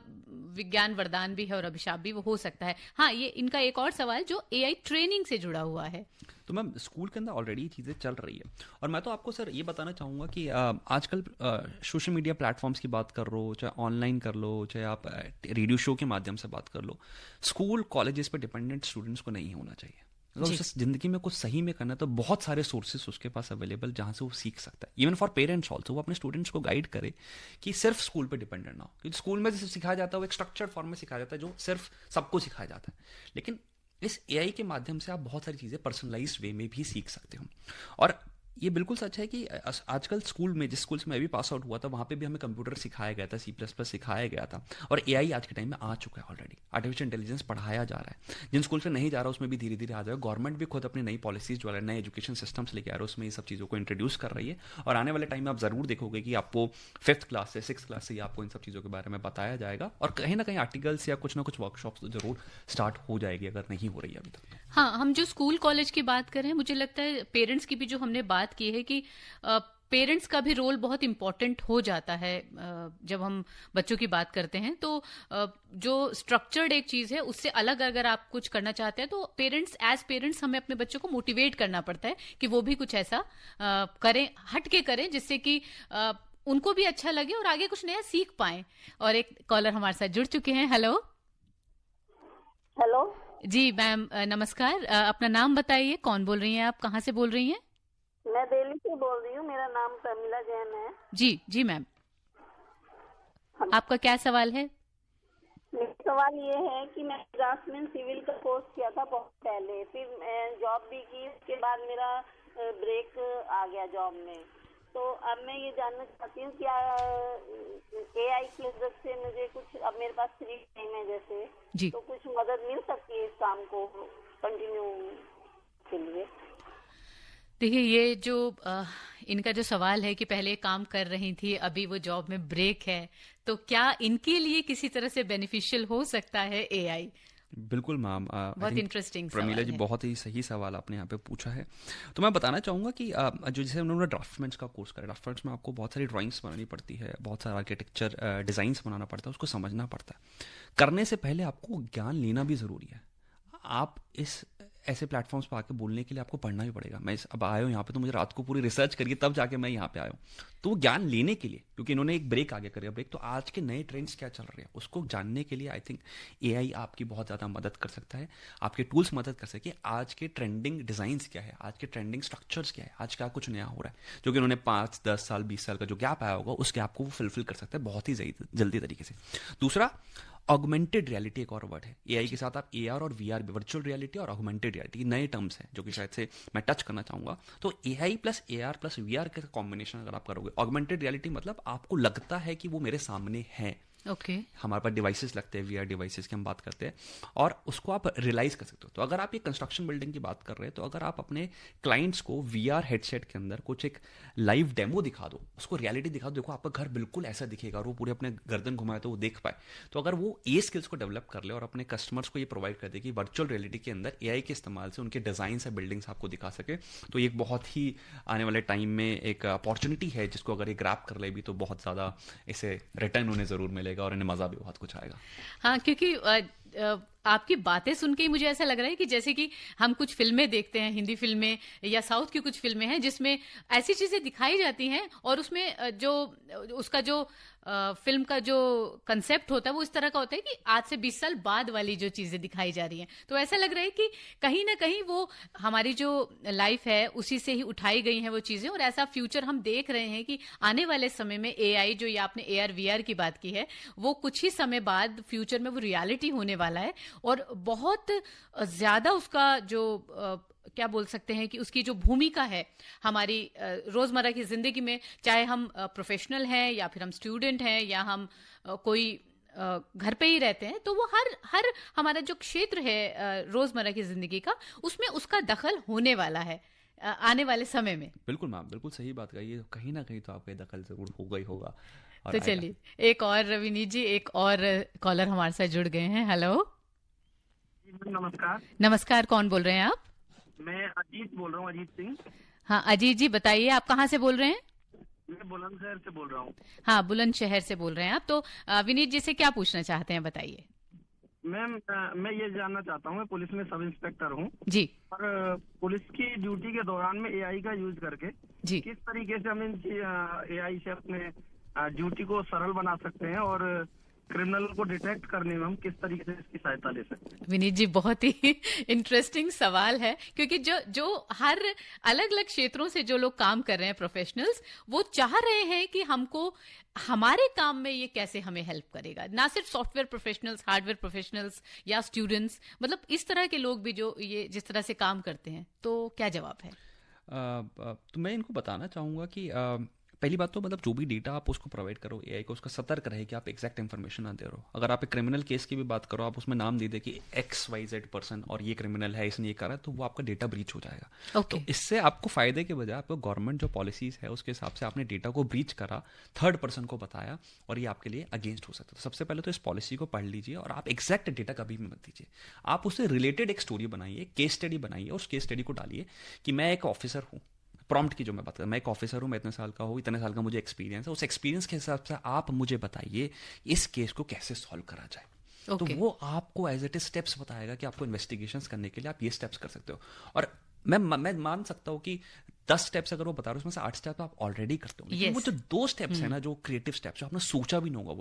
विज्ञान वरदान भी है और अभिशाप भी, वो हो सकता है। हाँ, ये इनका एक और सवाल जो एआई ट्रेनिंग से जुड़ा हुआ है। तो मैम स्कूल के अंदर ऑलरेडी चीज़ें चल रही है, और मैं तो आपको सर ये बताना चाहूँगा कि आजकल सोशल मीडिया प्लेटफॉर्म्स की बात कर लो, चाहे ऑनलाइन कर लो, चाहे आप रेडियो शो के माध्यम से बात कर लो, स्कूल कॉलेजेस पे डिपेंडेंट स्टूडेंट्स को नहीं होना चाहिए। अगर उसे जिंदगी में कुछ सही में करना है तो बहुत सारे सोर्सेस उसके पास अवेलेबल जहाँ से वो सीख सकता है। इवन फॉर पेरेंट्स ऑल्सो, वो अपने स्टूडेंट्स को गाइड करे कि सिर्फ स्कूल पे डिपेंडेंट ना हो। क्योंकि स्कूल में जैसे सिखाया जाता है वो एक स्ट्रक्चर्ड फॉर्म में सिखाया जाता है जो सिर्फ सबको सिखाया जाता है, लेकिन इस एआई के माध्यम से आप बहुत सारी चीज़ें पर्सनलाइज्ड वे में भी सीख सकते हो। और ये बिल्कुल सच है कि आजकल स्कूल में, जिस स्कूल से मैं भी पास आउट हुआ था, वहाँ पे भी हमें कंप्यूटर सिखाया गया था, C++ सिखाया गया था, और एआई आज के टाइम में आ चुका है ऑलरेडी। आर्टिफिशियल इंटेलिजेंस पढ़ाया जा रहा है। जिन स्कूल से नहीं जा रहा उसमें भी धीरे धीरे आ जाएगा। गवर्नमेंट भी खुद अपनी नई पॉलिसीज जो है, नए एजुकेशन सिस्टम्स लेके आ रहे हैं, उसमें ये सब चीज़ों को इंट्रोड्यूस कर रही है। और आने वाले टाइम में आप ज़रूर देखोगे कि आपको 5th क्लास से 6th क्लास से ही आपको इन सब चीज़ों के बारे में बताया जाएगा, और कहीं ना कहीं आर्टिकल्स या कुछ ना कुछ वर्कशॉप्स तो जरूर स्टार्ट हो जाएगी, अगर नहीं हो रही है अभी तक। हाँ, हम जो स्कूल कॉलेज की बात कर रहे हैं, मुझे लगता है पेरेंट्स की भी जो हमने बात की है कि पेरेंट्स का भी रोल बहुत इंपॉर्टेंट हो जाता है। जब हम बच्चों की बात करते हैं तो जो स्ट्रक्चर्ड एक चीज है उससे अलग अगर आप कुछ करना चाहते हैं तो एज पेरेंट्स हमें अपने बच्चों को मोटिवेट करना पड़ता है कि वो भी कुछ ऐसा करें, हट के करें, जिससे कि उनको भी अच्छा लगे और आगे कुछ नया सीख पाएं। और एक कॉलर हमारे साथ जुड़ चुके हैं। हेलो जी मैम, नमस्कार। अपना नाम बताइए, कौन बोल रही हैं आप, कहाँ से बोल रही हैं? मैं दिल्ली से बोल रही हूँ, मेरा नाम प्रमिला जैन है। जी मैम, आपका क्या सवाल है? मेरा सवाल ये है कि मैं ड्राफ्टमैन सिविल का कोर्स किया था बहुत पहले, फिर मैं जॉब भी की, उसके बाद मेरा ब्रेक आ गया जॉब में। तो अब मैं ये जानना चाहती हूँ क्या एआई की मदद से मुझे कुछ, अब मेरे पास फ्री टाइम है जैसे जी, तो कुछ मदद मिल सकती है इस काम को कंटिन्यू के लिए? देखिए, ये जो इनका जो सवाल है कि पहले काम कर रही थी, अभी वो जॉब में ब्रेक है, तो क्या इनके लिए किसी तरह से बेनिफिशियल हो सकता है एआई? बिल्कुल मैम, बहुत इंटरेस्टिंग प्रमीला जी, बहुत ही सही सवाल आपने यहाँ पे पूछा है। तो मैं बताना चाहूँगा कि जो जैसे उन्होंने ड्राफ्टमैन का कोर्स करा, ड्राफ्टमैन में आपको बहुत सारी ड्राइंग्स बनानी पड़ती है, बहुत सारा आर्किटेक्चर डिज़ाइंस बनाना पड़ता है, उसको समझना पड़ता है। करने से पहले आपको ज्ञान लेना भी ज़रूरी है। आप इस ऐसे प्लेटफॉर्म्स पर आके बोलने के लिए आपको पढ़ना भी पड़ेगा। मैं अब आया हूँ यहाँ पे, तो मुझे रात को पूरी रिसर्च करिए तब जाके मैं यहाँ पे आया हूँ। तो वो ज्ञान लेने के लिए, क्योंकि इन्होंने एक ब्रेक आगे करियर ब्रेक, तो आज के नए ट्रेंड्स क्या चल रहे हैं उसको जानने के लिए आई थिंक एआई आपकी बहुत ज़्यादा मदद कर सकता है। आपके टूल्स मदद कर सके, आज के ट्रेंडिंग डिज़ाइंस क्या है, आज के ट्रेंडिंग स्ट्रक्चर्स क्या है, आज क्या कुछ नया हो रहा है, जो कि उन्होंने 5, 10 साल 20 साल का जो गैप आया होगा उस गैप को वो फुलफिल कर सकता है बहुत ही जल्दी तरीके से। दूसरा, ऑगमेंटेड रियलिटी एक और वर्ड है। एआई के साथ आप एआर और वीआर, वर्चुअल रियलिटी और ऑगमेंटेड रियलिटी, नए टर्म्स हैं जो कि शायद से मैं टच करना चाहूंगा। तो AI plus AR plus VR का कॉम्बिनेशन अगर आप करोगे, ऑगमेंटेड रियलिटी मतलब आपको लगता है कि वो मेरे सामने है। हमारे पास डिवाइसेस लगते हैं, वीआर डिवाइसेस की हम बात करते हैं, और उसको आप रियलाइज कर सकते हो। तो अगर आप ये कंस्ट्रक्शन बिल्डिंग की बात कर रहे हैं, तो अगर आप अपने क्लाइंट्स को वीआर हेडसेट के अंदर कुछ एक लाइव डेमो दिखा दो, उसको रियलिटी दिखा दो, देखो आपका घर बिल्कुल ऐसा दिखेगा, और वो पूरे अपने गर्दन घुमाए तो वो देख पाए, तो अगर वो ये स्किल्स को डेवलप कर ले और अपने कस्टमर्स को ये प्रोवाइड कर दे कि वर्चुअल रियलिटी के अंदर एआई के इस्तेमाल से उनके डिजाइन या बिल्डिंग्स आपको दिखा सके, तो ये एक बहुत ही आने वाले टाइम में एक अपॉर्चुनिटी है, जिसको अगर ये ग्रैब कर ले भी तो बहुत ज़्यादा इसे रिटर्न उन्हें ज़रूर मिलेगा और इन्हें मज़ा भी बहुत कुछ आएगा। हाँ, क्योंकि आपकी बातें सुन के ही मुझे ऐसा लग रहा है कि जैसे कि हम कुछ फिल्में देखते हैं, हिंदी फिल्में या साउथ की कुछ फिल्में हैं जिसमें ऐसी चीजें दिखाई जाती हैं और उसमें जो उसका जो फिल्म का जो कंसेप्ट होता है वो इस तरह का होता है कि आज से 20 साल बाद वाली जो चीजें दिखाई जा रही हैं। तो ऐसा लग रहा है कि कहीं ना कहीं वो हमारी जो लाइफ है उसी से ही उठाई गई हैं वो चीजें, और ऐसा फ्यूचर हम देख रहे हैं कि आने वाले समय में एआई, जो ये आपने एआर वीआर की बात की है, वो कुछ ही समय बाद फ्यूचर में वो रियलिटी होने वाला है और बहुत ज्यादा उसका जो क्या बोल सकते हैं कि उसकी जो भूमिका है हमारी रोजमर्रा की जिंदगी में, चाहे हम प्रोफेशनल हैं या फिर हम स्टूडेंट हैं या हम कोई घर पे ही रहते हैं, तो वो हर हमारा जो क्षेत्र है रोजमर्रा की जिंदगी का, उसमें उसका दखल होने वाला है आने वाले समय में। बिल्कुल मैम, बिल्कुल सही बात कही है। कहीं ना कहीं तो आपका दखल जरूर होगा ही होगा। तो चलिए एक और विनीत जी, एक और कॉलर हमारे साथ जुड़ गए हैं। हेलो, नमस्कार। नमस्कार, कौन बोल रहे हैं आप? मैं अजीत बोल रहा हूँ, अजीत सिंह। हाँ अजीत जी, बताइए आप कहाँ से बोल रहे हैं? मैं बुलंदशहर से बोल रहा हूँ। हाँ, बुलंदशहर से बोल रहे हैं आप। तो विनीत जी से क्या पूछना चाहते हैं, बताइए। मैम, मैं ये जानना चाहता हूँ, मैं पुलिस में सब इंस्पेक्टर हूँ जी। और पुलिस की ड्यूटी के दौरान में एआई का यूज करके जी किस तरीके से हम एआई से अपने ड्यूटी को सरल बना सकते हैं और क्रिमिनल को डिटेक्ट करने में हम किस तरीके से इसकी सहायता ले सकते हैं। विनीत जी, बहुत ही इंटरेस्टिंग सवाल है, क्योंकि जो हर अलग अलग क्षेत्रों से जो लोग काम कर रहे हैं, प्रोफेशनल्स, वो चाह रहे हैं कि हमको हमारे काम में ये कैसे हमें हेल्प करेगा। ना सिर्फ सॉफ्टवेयर प्रोफेशनल्स, हार्डवेयर प्रोफेशनल्स या स्टूडेंट्स, मतलब इस तरह के लोग भी जो ये जिस तरह से काम करते हैं। तो क्या जवाब है? तो मैं इनको बताना चाहूँगा कि पहली बात तो मतलब जो भी डेटा आप उसको प्रोवाइड करो एआई को, उसका सतर्क रहे कि आप एग्जैक्ट इन्फॉर्मेशन ना दे रहे हो। अगर आप एक क्रिमिनल केस की भी बात करो, आप उसमें नाम दे दे कि XYZ पर्सन और ये क्रिमिनल है, इसने ये करा, तो वो आपका डेटा ब्रीच हो जाएगा। Okay. तो इससे आपको फायदे के बजाय आपको गवर्नमेंट जो पॉलिसीज है उसके हिसाब से आपने डेटा को ब्रीच करा, थर्ड पर्सन को बताया और ये आपके लिए अगेंस्ट हो सकता है। तो सबसे पहले तो इस पॉलिसी को पढ़ लीजिए और आप एग्जैक्ट डेटा कभी भी मत दीजिए। आप उससे रिलेटेड एक स्टोरी बनाइए, केस स्टडी बनाइए और उस केस स्टडी को डालिए कि मैं एक ऑफिसर हूँ, प्रॉम्प्ट की जो मैं बात कर, मैं एक ऑफिसर हूँ, मैं इतने साल का हूँ, इतने साल का मुझे एक्सपीरियंस है, उस एक्सपीरियंस के हिसाब से आप मुझे बताइए इस केस को कैसे सॉल्व करा जाए। Okay. तो वो आपको एज इट इज स्टेप्स बताएगा कि आपको इन्वेस्टिगेशंस करने के लिए आप ये स्टेप्स कर सकते हो। और मैं मान सकता हूँ कि 10 स्टेप्स अगर वो बता रहे हो उसमें से 8 स्टेप्स आप ऑलरेडी करते हो, लेकिन वो जो 2 स्टेप्स है ना, जो क्रिएटिव स्टेप्स, जो आपने सोचा भी नहीं होगा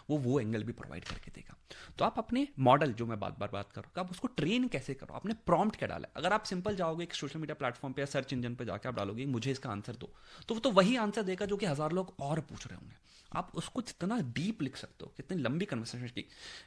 वो एंगल भी प्रोवाइड करके देगा। तो आप अपने मॉडल, जो मैं बार बात कर रहा हूँ, आप उसको ट्रेन कैसे करो, आपने प्रॉम्प्ट क्या डाला है। अगर आप सिंपल जाओगे एक सोशल मीडिया प्लेटफॉर्म पे या सर्च इंजन पे जाके आप डालोगे मुझे इसका आंसर दो, तो वो तो वही आंसर देगा जो कि 1000 लोग और पूछ रहे होंगे। आप उसको जितना डीप लिख सकते हो, कितनी लंबी कन्वर्सेशन की,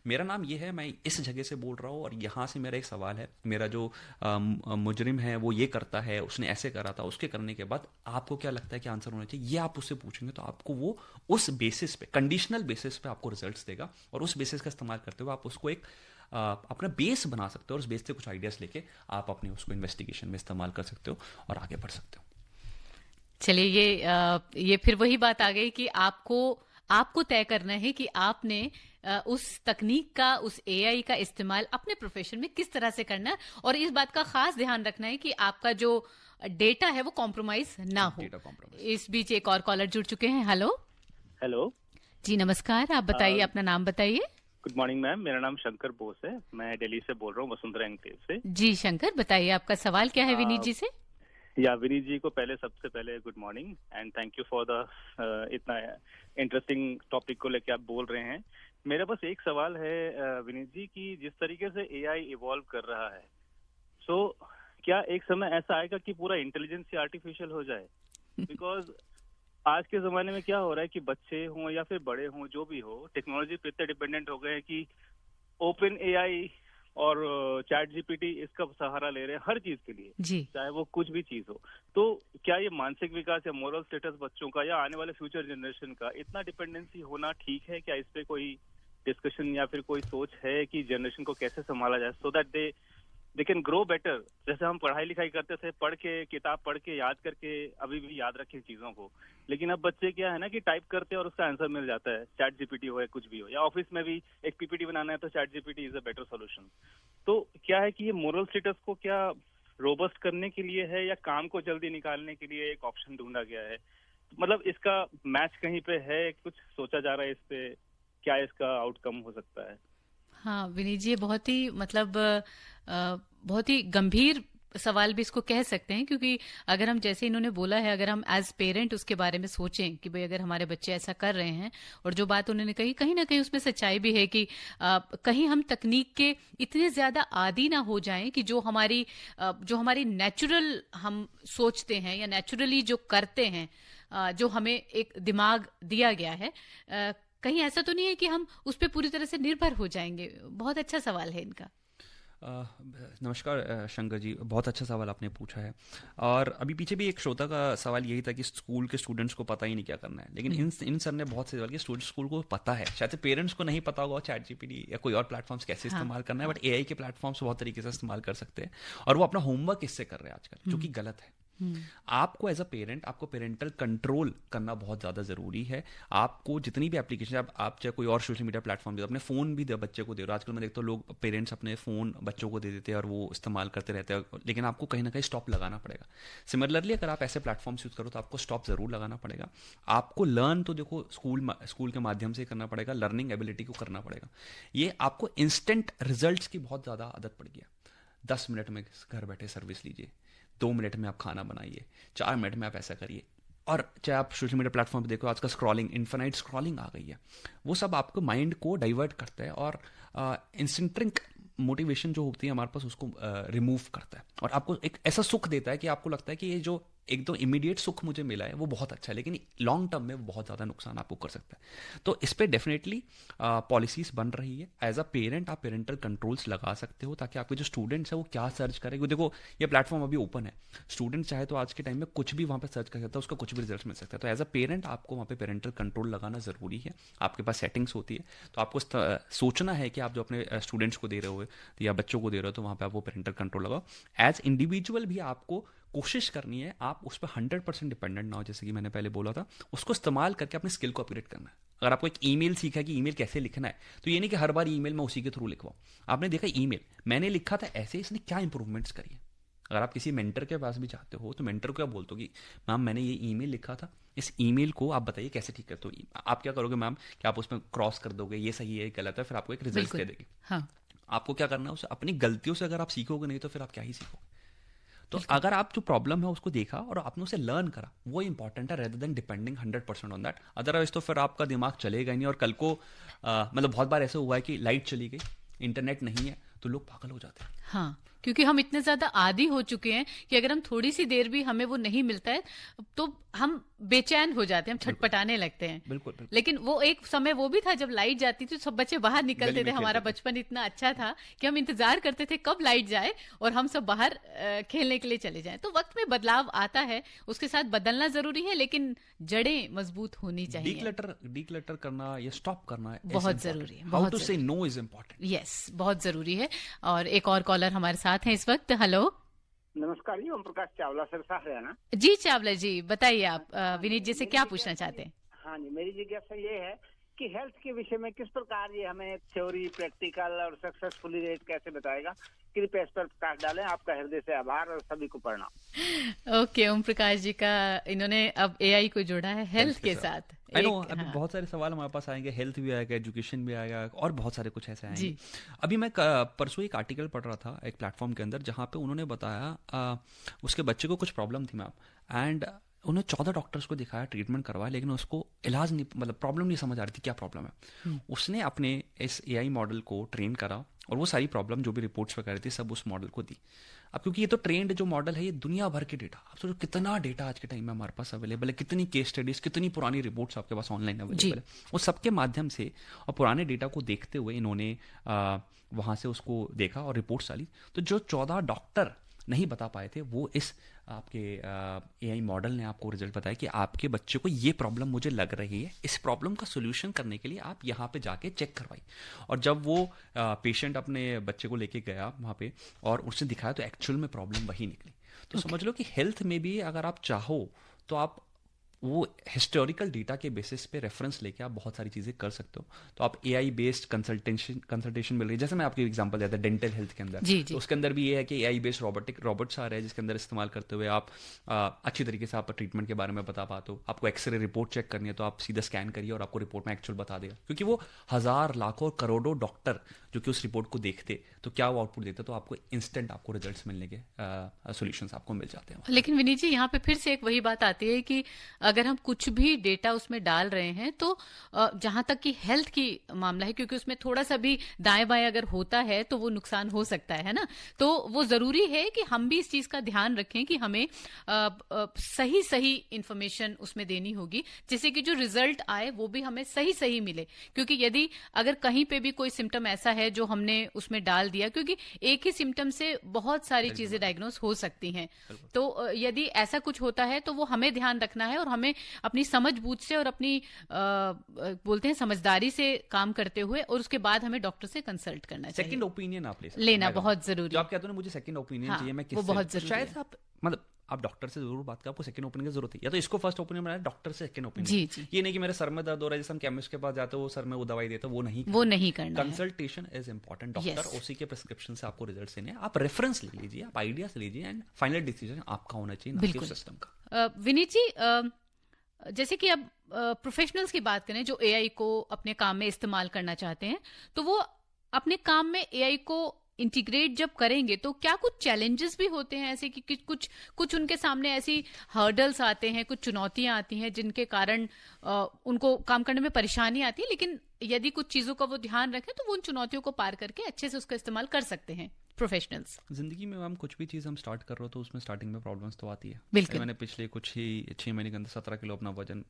मेरा नाम ये है, मैं इस जगह से बोल रहा हूँ और यहाँ से मेरा एक सवाल है, मेरा जो मुजरिम है वो ये करता है, उसने ऐसे करा था, उसके करने के बाद आपको क्या लगता है कि आंसर होना चाहिए, ये आप उससे पूछेंगे तो आपको वो उस बेसिस पे, कंडीशनल बेसिस पे आपको रिजल्ट्स देगा और उस बेसिस का इस्तेमाल करते हुए आप उसको एक अपना बेस बना सकते हो और उस बेस से कुछ आइडियाज लेके आप अपने उसको इन्वेस्टिगेशन में इस्तेमाल कर सकते हो और आगे बढ़ सकते हो। चलिए, ये फिर वही बात आ गई कि आपको तय करना है कि आपने उस तकनीक का, उस एआई का इस्तेमाल अपने प्रोफेशन में किस तरह से करना है, और इस बात का खास ध्यान रखना है कि आपका जो डेटा है वो कॉम्प्रोमाइज ना हो। इस बीच एक और कॉलर जुड़ चुके हैं। हेलो जी, नमस्कार, आप बताइए, अपना नाम बताइए। गुड मॉर्निंग मैम, मेरा नाम शंकर बोस है, मैं दिल्ली से बोल रहा हूँ, वसुंधरा एंक्लेव से। जी शंकर, बताइए आपका सवाल क्या है विनीत जी से। या विनीत जी को सबसे पहले good morning and thank you for the इतना इंटरेस्टिंग टॉपिक को लेके आप बोल रहे हैं। मेरा बस एक सवाल है विनीत जी की, जिस तरीके से एआई इवॉल्व कर रहा है, सो क्या एक समय ऐसा आएगा कि पूरा इंटेलिजेंस ही आर्टिफिशियल हो जाए? बिकॉज आज के जमाने में क्या हो रहा है कि बच्चे हों या फिर बड़े हों, जो भी हो, टेक्नोलॉजी पे इतने डिपेंडेंट हो गए हैं कि ओपन एआई और चैट जीपीटी इसका सहारा ले रहे हैं हर चीज के लिए जी, चाहे वो कुछ भी चीज हो। तो क्या ये मानसिक विकास या मोरल स्टेटस बच्चों का या आने वाले फ्यूचर जनरेशन का इतना डिपेंडेंसी होना ठीक है? क्या इस पे कोई डिस्कशन या फिर कोई सोच है कि जनरेशन को कैसे संभाला जाए so that they can grow better? जैसे हम पढ़ाई लिखाई करते थे, पढ़ के, किताब पढ़ के याद करके अभी भी याद रखें चीजों को, लेकिन अब बच्चे क्या है ना कि टाइप करते हैं और उसका आंसर मिल जाता है, चैट जीपीटी हो या कुछ भी हो, या ऑफिस में भी एक पीपीटी बनाना है तो chat GPT is a better solution. तो क्या है कि ये मोरल स्टेटस को क्या रोबस्ट करने के लिए है या काम को जल्दी निकालने के लिए एक ऑप्शन ढूंढा गया है? मतलब इसका मैच कहीं पे है, कुछ सोचा जा रहा है इस पे, क्या इसका आउटकम हो सकता है? हाँ विनीत जी, ये बहुत ही मतलब बहुत ही गंभीर सवाल भी इसको कह सकते हैं, क्योंकि अगर हम, जैसे इन्होंने बोला है, अगर हम एज पेरेंट उसके बारे में सोचें कि भाई अगर हमारे बच्चे ऐसा कर रहे हैं, और जो बात उन्होंने कही कहीं ना कहीं उसमें सच्चाई भी है कि कहीं हम तकनीक के इतने ज्यादा आदी ना हो जाएं कि जो हमारी नेचुरल हम सोचते हैं या नेचुरली जो करते हैं, जो हमें एक दिमाग दिया गया है, कहीं ऐसा तो नहीं है कि हम उस पर पूरी तरह से निर्भर हो जाएंगे। बहुत अच्छा सवाल है इनका। नमस्कार शंकर जी, बहुत अच्छा सवाल आपने पूछा है। और अभी पीछे भी एक श्रोता का सवाल यही था कि स्कूल के स्टूडेंट्स को पता ही नहीं क्या करना है, लेकिन इन सर ने बहुत से सवाल किया स्कूल को पता है, शायद से पेरेंट्स को नहीं पता होगा चैट जीपीटी या कोई और प्लेटफॉर्म्स कैसे इस्तेमाल करना है, बट एआई के प्लेटफॉर्म्स बहुत तरीके से इस्तेमाल कर सकते हैं, और वो अपना होमवर्क इससे कर रहे हैं आजकल, जो कि गलत है। आपको एज अ पेरेंट आपको पेरेंटल कंट्रोल करना बहुत ज़्यादा ज़रूरी है। आपको जितनी भी एप्लीकेशन, आप चाहे कोई और सोशल मीडिया प्लेटफॉर्म दे, अपने फ़ोन भी बच्चे को दे रहे हो। आजकल मैं देखता हूँ लोग पेरेंट्स अपने फ़ोन बच्चों को दे देते हैं और वो इस्तेमाल करते रहते हैं, लेकिन आपको कहीं ना कहीं स्टॉप लगाना पड़ेगा। सिमिलरली अगर आप ऐसे प्लेटफॉर्म्स यूज़ करो तो आपको स्टॉप ज़रूर लगाना पड़ेगा। आपको लर्न तो देखो स्कूल के माध्यम से करना पड़ेगा, लर्निंग एबिलिटी को करना पड़ेगा। ये आपको इंस्टेंट रिजल्ट्स की बहुत ज़्यादा आदत पड़ गया। 10 मिनट में घर बैठे सर्विस लीजिए, 2 मिनट में आप खाना बनाइए, 4 मिनट में आप ऐसा करिए। और चाहे आप सोशल मीडिया प्लेटफॉर्म पे देखो, आजकल स्क्रॉलिंग, इन्फिनाइट स्क्रॉलिंग आ गई है, वो सब आपको माइंड को डाइवर्ट करता है और इंस्टेंट्रिक मोटिवेशन जो होती है हमारे पास उसको रिमूव करता है, और आपको एक ऐसा सुख देता है कि आपको लगता है कि ये जो एकदम इमीडिएट सुख मुझे मिला है वो बहुत अच्छा है, लेकिन लॉन्ग टर्म में वो बहुत ज़्यादा नुकसान आपको कर सकता है। तो इस पर डेफिनेटली पॉलिसीज बन रही है। एज अ पेरेंट आप पेरेंटल कंट्रोल्स लगा सकते हो ताकि आपके जो स्टूडेंट्स हैं वो क्या सर्च करेंगे। देखो ये प्लेटफॉर्म अभी ओपन है, स्टूडेंट चाहे तो आज के टाइम में कुछ भी वहाँ पर सर्च कर सकता है, उसका कुछ भी रिजल्ट मिल सकता है। तो एज अ पेरेंट आपको वहाँ पे पेरेंटल कंट्रोल लगाना ज़रूरी है। आपके पास सेटिंग्स होती है, तो आपको सोचना है कि आप जो अपने स्टूडेंट्स को दे रहे हो या बच्चों को दे रहे हो तो वहाँ पर आप वो पेरेंटल कंट्रोल लगाओ। एज इंडिविजुअल भी आपको कोशिश करनी है आप उस पर 100% डिपेंडेंट ना हो, जैसे कि मैंने पहले बोला था, उसको इस्तेमाल करके अपने स्किल को अपग्रेड करना है। अगर आपको एक ईमेल सीखा है कि ईमेल कैसे लिखना है, तो ये नहीं कि हर बार ईमेल मैं उसी के थ्रू लिखवाऊं। आपने देखा ईमेल मैंने लिखा था ऐसे, इसने क्या इंप्रूवमेंट्स करी है। अगर आप किसी मेंटर के पास भी जाते हो तो मेंटर को क्या बोलते हो कि मैम मैंने ये ईमेल लिखा था, इस ईमेल को आप बताइए कैसे ठीक करते हो। आप क्या करोगे मैम कि आप उसमें क्रॉस कर दोगे, ये सही है गलत है, फिर आपको एक रिजल्ट दे देगी। हाँ। आपको क्या करना है, उसे अपनी गलतियों से अगर आप सीखोगे नहीं तो फिर आप क्या ही सीखोगे। तो अगर आप जो प्रॉब्लम है उसको देखा और आपने उसे लर्न करा, वो इंपॉर्टेंट है rather than depending 100% on that. Otherwise तो फिर आपका दिमाग चलेगा ही नहीं, और कल को मतलब बहुत बार ऐसा हुआ है कि लाइट चली गई, इंटरनेट नहीं है, तो लोग पागल हो जाते हैं। हाँ, क्योंकि हम इतने ज्यादा आदी हो चुके हैं कि अगर हम थोड़ी सी देर भी हमें वो नहीं मिलता है तो हम बेचैन हो जाते हैं, हम छटपटाने लगते हैं। बिल्कुल। लेकिन वो एक समय वो भी था जब लाइट जाती थी, सब बच्चे बाहर निकलते थे। हमारा बचपन इतना अच्छा था कि हम इंतजार करते थे कब लाइट जाए और हम सब बाहर खेलने के लिए चले जाएं। तो वक्त में बदलाव आता है, उसके साथ बदलना जरूरी है, लेकिन जड़ें मजबूत होनी चाहिए। डीक्लटर करना या स्टॉप करना बहुत जरूरी है। हाउ टू से नो इज इम्पोर्टेंट। यस, बहुत जरूरी है। और एक और कॉलर हमारे साथ हैं इस वक्त। हेलो, नमस्कार जी, ओम प्रकाश चावला सिरसा हरियाणा। जी चावला जी, बताइए आप विनीत जी से क्या पूछना चाहते हैं? हाँ जी, मेरी जिज्ञासा ये है कि हेल्थ के विषय में किस प्रकार ये हमें थ्योरी, प्रैक्टिकल और सक्सेसफुली रेट कैसे बताएगा। कृपया इस पर प्रकाश डालें। आपका हृदय से आभार और सभी को प्रणाम। ओके, ओम प्रकाश जी का इन्होंने अब एआई को जोड़ा है हेल्थ के साथ। आई नो अभी बहुत सारे सवाल हमारे पास आएंगे, हेल्थ भी आएगा, एजुकेशन भी आएगा, और बहुत सारे कुछ ऐसे आएंगे। अभी मैं परसों एक आर्टिकल पढ़ रहा था एक प्लेटफॉर्म के अंदर, जहाँ पे उन्होंने बताया उसके बच्चे को कुछ प्रॉब्लम थी मैम, एंड उन्हें 14 डॉक्टर्स को दिखाया, ट्रीटमेंट करवाया, लेकिन उसको इलाज नहीं, मतलब प्रॉब्लम नहीं समझ आ रही थी क्या प्रॉब्लम है। उसने अपने इस एआई मॉडल को ट्रेन करा और वो सारी प्रॉब्लम जो भी रिपोर्ट्स वगैरह थी सब उस मॉडल को दी। अब क्योंकि ये तो ट्रेंड जो मॉडल है, ये दुनिया भर के डेटा, आप सोचो कितना डेटा आज के टाइम में हमारे पास अवेलेबल है, कितनी केस स्टडीज, कितनी पुरानी रिपोर्ट्स आपके पास ऑनलाइन अवेलेबल है, वो सबके माध्यम से और पुराने डेटा को देखते हुए इन्होंने वहाँ से उसको देखा और रिपोर्ट्स डाली। तो जो 14 डॉक्टर नहीं बता पाए थे, वो इस आपके एआई मॉडल ने आपको रिजल्ट बताया कि आपके बच्चे को ये प्रॉब्लम मुझे लग रही है, इस प्रॉब्लम का सोल्यूशन करने के लिए आप यहाँ पे जाके चेक करवाई। और जब वो पेशेंट अपने बच्चे को लेके गया वहाँ पे और उसने दिखाया तो एक्चुअल में प्रॉब्लम वही निकली। तो समझ लो कि हेल्थ में भी अगर आप चाहो तो आप वो हिस्टोरिकल डेटा के बेसिस पे रेफरेंस लेके आप बहुत सारी चीज़ें कर सकते हो। तो आप AI बेस्ड कंसल्टेशन मिल रही है, जैसे मैं आपको एग्जांपल देता हूँ डेंटल हेल्थ के अंदर। जी, तो उसके अंदर भी ये है कि AI बेस्ड रोबोट्स आ रहे हैं जिसके अंदर इस्तेमाल करते हुए आप अच्छी तरीके से आप ट्रीटमेंट के बारे में बता पाते हो। आपको एक्सरे रिपोर्ट चेक करनी है तो आप सीधा स्कैन करिए और आपको रिपोर्ट में एक्चुअल बता देगा, क्योंकि वो हज़ार लाखों करोड़ों डॉक्टर जो कि उस रिपोर्ट को देखते तो क्या वो आउटपुट देते, तो आपको इंस्टेंट आपको रिजल्ट्स मिलने के सॉल्यूशंस आपको मिल जाते हैं। लेकिन विनीत जी, यहाँ पे फिर से एक वही बात आती है कि अगर हम कुछ भी डेटा उसमें डाल रहे हैं तो जहां तक कि हेल्थ की मामला है, क्योंकि उसमें थोड़ा सा भी दाएं बाएं अगर होता है तो वो नुकसान हो सकता है ना। तो वो जरूरी है कि हम भी इस चीज का ध्यान रखें कि हमें सही सही इंफॉर्मेशन उसमें देनी होगी, जिससे कि जो रिजल्ट आए वो भी हमें सही सही मिले। क्योंकि यदि अगर कहीं पे भी कोई सिम्टम ऐसा है जो हमने उसमें डाल दिया, क्योंकि एक ही सिम्टम से बहुत सारी चीजें डायग्नोस हो सकती हैं, तो यदि ऐसा कुछ होता है तो वो हमें ध्यान रखना है और हमें अपनी समझबूझ से और अपनी बोलते हैं समझदारी से काम करते हुए और उसके बाद हमें डॉक्टर से कंसल्ट करना चाहिए। सेकंड ओपिनियन आप लेना बहुत जरूरी। जो आप कहते हो ना मुझे सेकंड ओपिनियन चाहिए, मैं वो बहुत जरूरी शायद आप मतलब आप डॉक्टर से जरूर बात करें, आपको सेकंड ओपिनियन की जरूरत है, या तो इसको फर्स्ट ओपिनियन बनाए, डॉक्टर से सेकंड ओपिनियन। जी। ये नहीं कि मेरे सर में दर्द हो रहा है जैसे हम केमिस्ट के पास जाते हो वो सर में वो दवाई देता, वो नहीं करना। Consultation is important. डॉक्टर उसी के प्रिस्क्रिप्शन से आपको रिजल्ट देने, आप रेफरेंस ले लीजिए, आप आइडियाज लीजिए एंड फाइनल डिसीजन आपका होना चाहिए, ना कि सिस्टम का। विनीत जी, जैसे कि अब प्रोफेशनल्स की बात करें जो AI को अपने काम में इस्तेमाल करना चाहते हैं, तो वो अपने काम में AI को इंटीग्रेट जब करेंगे तो क्या कुछ चैलेंजेस भी होते हैं ऐसे कि कुछ उनके सामने ऐसी हर्डल्स आते हैं, कुछ चुनौतियां आती हैं जिनके कारण उनको काम करने में परेशानी आती है, लेकिन यदि कुछ चीजों का वो ध्यान रखें तो वो उन चुनौतियों को पार करके अच्छे से उसका इस्तेमाल कर सकते हैं प्रोफेशनल्स। जिंदगी में हम कुछ भी चीज हम स्टार्ट कर रहे हो तो उसमें स्टार्टिंग में प्रॉब्लम्स तो आती है। बिल्कुल। मैंने पिछले कुछ ही 6 महीने के अंदर 17 किलो अपना वजन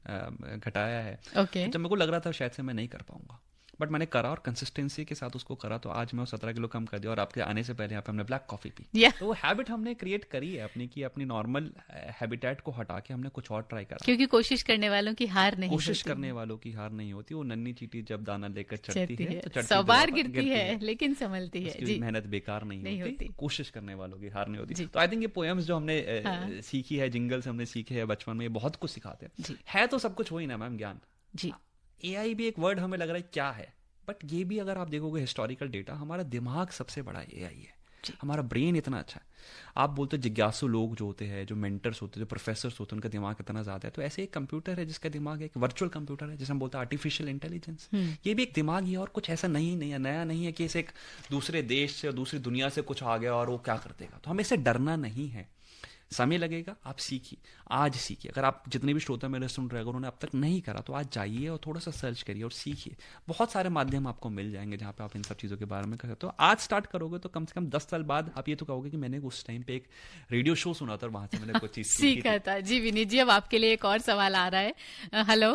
घटाया है। ओके। जब मेरे को लग रहा था शायद से मैं नहीं कर पाऊंगा, बट मैंने करा और कंसिस्टेंसी के साथ उसको करा, तो आज मैं 17 किलो कम कर दिया। और आपके आने से पहले यहाँ पे हमने ब्लैक कॉफी पी। तो वो हैबिट हमने क्रिएट करी है अपनी, की अपनी नॉर्मल हैबिटेट को हटा के हमने कुछ और ट्राई करा। क्योंकि कोशिश करने वालों की हार नहीं कोशिश करने वालों की हार नहीं होती। वो नन्ही चींटी जब दाना लेकर चढ़ती है तो 100 बार गिरती है लेकिन संभलती है। जी। मेहनत बेकार नहीं होती। कोशिश करने वालों की हार नहीं होती। तो आई थिंक ये पोएम्स जो हमने सीखी है, जिंगल्स हमने सीखे हैं बचपन में, ये बहुत कुछ सिखाते हैं। है तो सब कुछ वही ना मैम, ज्ञान। जी। AI भी एक वर्ड हमें लग रहा है क्या है, बट ये भी अगर आप देखोगे हिस्टोरिकल डेटा, हमारा दिमाग सबसे बड़ा AI है। हमारा ब्रेन इतना अच्छा है। आप बोलते हो जिज्ञासु लोग जो होते हैं, जो मेंटर्स होते हैं, जो प्रोफेसर्स होते हैं, उनका दिमाग इतना ज्यादा है। तो ऐसे एक कंप्यूटर है जिसका दिमाग एक वर्चुअल कंप्यूटर है, जिसे हम बोलते हैं आर्टिफिशियल इंटेलिजेंस। ये भी एक दिमाग ही है और कुछ ऐसा नया नहीं है कि इसे एक दूसरे देश से और दूसरी दुनिया से कुछ आ गया और वो क्या कर देगा। तो हमें इससे डरना नहीं है। समय लगेगा, आप सीखिए, आज सीखिए। अगर आप जितने भी श्रोता मेरे सुन रहे हैं, अगर उन्होंने अब तक नहीं करा तो आज जाइए और थोड़ा सा सर्च करिए और सीखिए। बहुत सारे माध्यम आपको मिल जाएंगे जहाँ पे आप इन सब चीज़ों के बारे में कर सकते हो। आज स्टार्ट करोगे तो कम से कम 10 साल बाद आप ये तो कहोगे कि मैंने उस टाइम पे एक रेडियो शो सुना था और वहां से मैंने कुछ चीज़ सीखा था। जी विनीत जी, अब आपके लिए एक और सवाल आ रहा है। हेलो,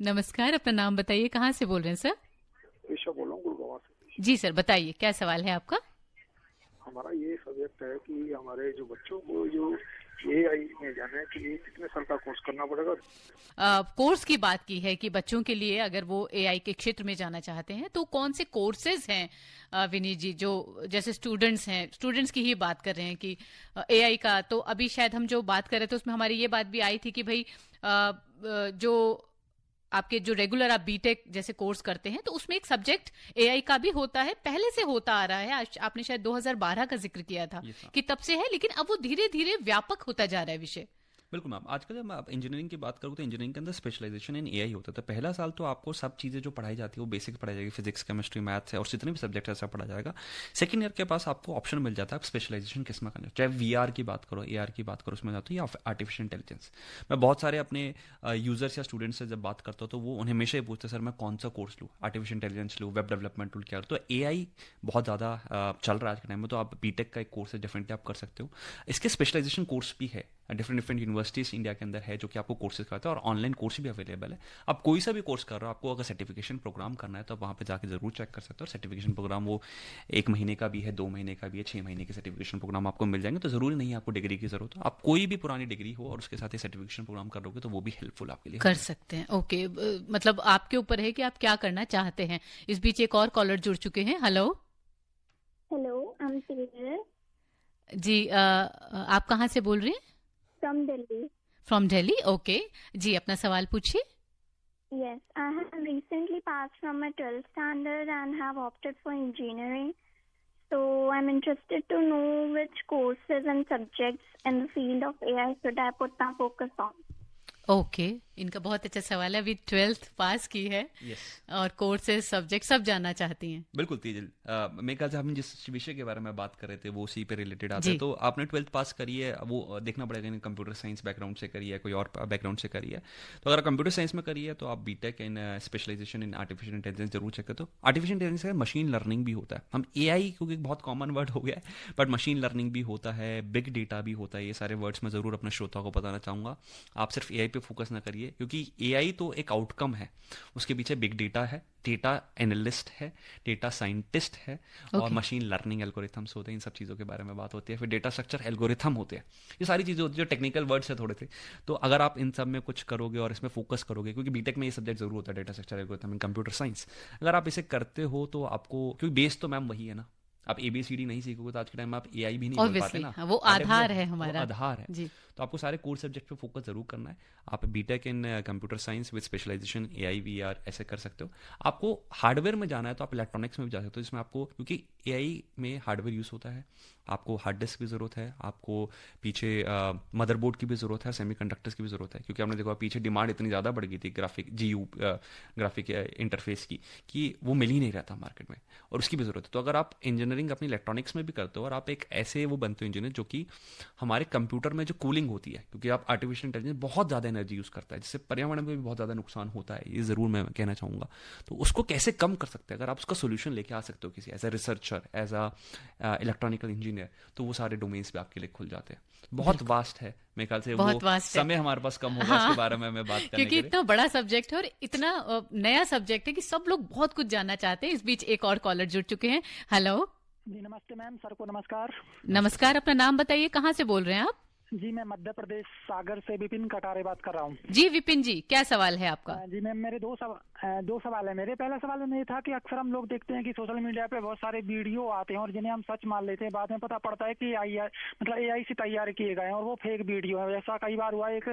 नमस्कार, अपना नाम बताइए, कहाँ से बोल रहे हैं सर? बोल रहा हूँ गुड़गांव से। जी सर, बताइए क्या सवाल है आपका? हमारा ये सब्जेक्ट है कि हमारे जो बच्चों को जो AI में जाने के लिए कितने साल का कोर्स करना पड़ेगा? कोर्स की बात की है कि बच्चों के लिए अगर वो AI के क्षेत्र में जाना चाहते हैं तो कौन से कोर्सेज हैं विनीत जी, जो जैसे स्टूडेंट्स की ही बात कर रहे हैं कि AI का, तो अभी शायद हम जो बात कर रहे थे उसमें हमारी ये बात भी आई थी कि भाई जो आपके जो रेगुलर आप बीटेक जैसे कोर्स करते हैं तो उसमें एक सब्जेक्ट AI का भी होता है, पहले से होता आ रहा है। आपने शायद 2012 का जिक्र किया था कि तब से है, लेकिन अब वो धीरे धीरे व्यापक होता जा रहा है विषय। बिल्कुल मैम। आजकल जब आप इंजीनियरिंग की बात करो तो इंजीनियरिंग के अंदर स्पेशलाइजेशन इन AI होता है। तो पहला साल तो आपको सब चीज़ें जो पढ़ाई जाती है वो बेसिक पढ़ाई जाएगी, फिजिक्स, केमिस्ट्री, मैथ्स है और जितने भी सब्जेक्ट है सब पढ़ा जाएगा। सेकंड ईयर के पास आपको ऑप्शन मिल जाता है आप स्पेशलाइजेशन किस में करना, चाहे VR की बात करो, AR की बात करो, उसमें जाते हो, या आर्टिफिशियल इंटेलिजेंस। मैं बहुत सारे अपने यूजर्स या स्टूडेंट्स से जब बात करता हूँ तो वो उन्हें हमेशा ही पूछते सर मैं कौन सा कोर्स लूँ, आर्टिफिशियल इंटेलिजेंस लूँ, वेब डेवलपमेंट टूल क्या। तो AI बहुत ज़्यादा चल रहा है आज के टाइम में, तो आप बीटेक का एक कोर्स है, डेफिनेटली आप कर सकते हो। इसके स्पेशलाइजेशन कोर्स भी है, डिफरेंट यूनिवर्सिटीज इंडिया के अंदर है जो कि आपको कोर्सेज कराते हैं और ऑनलाइन कोर्स भी अवेलेबल है। आप कोई सा भी कोर्स कर रहे हो, आपको अगर सर्टिफिकेशन प्रोग्राम करना है तो आप वहाँ पे जाके जरूर चेक कर सकते हो। और सर्टिफिकेशन प्रोग्राम वो 1 महीने का भी है, 2 महीने का भी है, 6 महीने के सर्टिफिकेशन प्रोग्राम आपको मिल जाएंगे। तो जरूरी नहीं है आपको डिग्री की जरूरत हो, आप कोई भी पुरानी डिग्री हो और उसके साथ ही सर्टिफिकेशन प्रोग्राम कर लोगे तो वो भी हेल्पफुल आपके लिए कर सकते हैं। ओके, मतलब आपके ऊपर है कि आप क्या करना चाहते हैं। इस बीच एक और कॉलर जुड़ चुके हैं। हेलो, आई एम जी, आप कहाँ से बोल रहे हैं? From Delhi. From Delhi, okay ji, अपना सवाल पूछिए। Yes, I have recently passed from my 12th standard and have opted for engineering. So I'm interested to know which courses and subjects in the field of AI should I put my focus on. Okay, इनका बहुत अच्छा सवाल है। अभी 12th पास की है yes और courses subject सब जानना चाहती हैं। बिल्कुल तेजल, मेरे ख्याल से हम जिस विषय के बारे में बात कर रहे थे वो उसी पे रिलेटेड आता है। तो आपने 12th पास करी है, वो देखना पड़ेगा कंप्यूटर साइंस बैकग्राउंड से करी है, कोई और बैकग्राउंड से करी है। तो अगर कंप्यूटर साइंस में करी है तो आप BTech in specialisation in artificial intelligence जरूर चेक करें। तो आर्टिफिशियल इंटेलिजेंस है, मशीन लर्निंग भी होता है। हम एआई क्योंकि बहुत कॉमन वर्ड हो गया है, बट मशीन लर्निंग भी होता है, बिग डेटा भी होता है। ये सारे वर्ड्स मैं जरूर अपने श्रोता को बताना चाहूंगा। आप सिर्फ एआई पे फोकस ना करिए, क्योंकि एआई तो एक आउटकम है, उसके पीछे बिग डेटा है, डेटा एनालिस्ट है, डेटा साइंटिस्ट है, और मशीन लर्निंग एल्गोरिथम्स होते हैं। इन सब चीज़ों के बारे में बात होती है। फिर डेटा स्ट्रक्चर एल्गोरिथम होते हैं। ये सारी चीज़ें होती है जो टेक्निकल वर्ड्स है थोड़े से। तो अगर आप इन सब में कुछ करोगे और इसमें फोकस करोगे, क्योंकि बीटेक में ये सब्जेक्ट जरूर होता है, डेटा स्ट्रक्चर एल्गोरिथम इन कंप्यूटर साइंस, अगर आप इसे करते हो तो आपको, क्योंकि बेस तो मैम वही है ना, आप ABCD नहीं सीखोगे तो आज के टाइम में आप एआई भी नहीं बन पाते ना। वो आधार है हमारा, आधार है जी। तो आपको सारे कोर सब्जेक्ट पे फोकस जरूर करना है। आप BTech in computer science with specialisation AI VR ऐसे कर सकते हो। आपको हार्डवेयर में जाना है तो आप इलेक्ट्रॉनिक्स में भी जा सकते हो, जिसमें आपको, क्योंकि AI में हार्डवेयर यूज होता है, आपको हार्ड डिस्क की जरूरत है, आपको पीछे मदरबोर्ड की भी जरूरत है, सेमीकंडक्टर्स की भी जरूरत है। क्योंकि आपने देखा पीछे डिमांड इतनी ज़्यादा बढ़ गई थी ग्राफिक इंटरफेस की, कि वो मिल ही नहीं रहा था मार्केट में, और उसकी भी जरूरत है। तो अगर आप इंजीनियरिंग अपनी इलेक्ट्रॉनिक्स में भी करते हो और आप एक ऐसे वो बनते हो इंजीनियर जो कि हमारे कंप्यूटर में जो कूलिंग होती है, क्योंकि आप आर्टिफिशियल इंटेलिजेंस बहुत ज़्यादा एनर्जी यूज़ करता है, जिससे पर्यावरण में भी बहुत ज़्यादा नुकसान होता है, ये ज़रूर मैं कहना चाहूँगा। तो उसको कैसे कम कर सकते हैं, अगर आप उसका सोल्यूशन लेके आ सकते हो किसी as a researcher, as a electronical engineer, तो वो सारे डोमेन्स भी आपके लिए खुल जाते हैं। बहुत वास्ट है, मेरे ख्याल से वो समय हमारे पास कम होगा इसके बारे में मैं बात करने क्योंकि इतना बड़ा सब्जेक्ट है और इतना नया सब्जेक्ट है कि सब लोग बहुत कुछ जानना चाहते हैं। इस बीच एक और कॉलर जुड़ चुके हैं। हेलो जी, नमस्ते मैम, सर को नमस्कार। नमस्कार, अपना नाम बताइए, कहाँ से बोल रहे हैं आप? जी, मैं मध्य प्रदेश सागर से विपिन कटारे बात कर रहा हूँ। जी विपिन जी, क्या सवाल है आपका? जी मैम, मेरे दो सवाल है मेरे। पहला सवाल में ये था कि अक्सर हम लोग देखते हैं कि सोशल मीडिया पे बहुत सारे वीडियो आते हैं और जिन्हें हम सच मान लेते हैं, बाद में पता पड़ता है कि AI से तैयार किए गए हैं और वो फेक वीडियो है। ऐसा कई बार हुआ, एक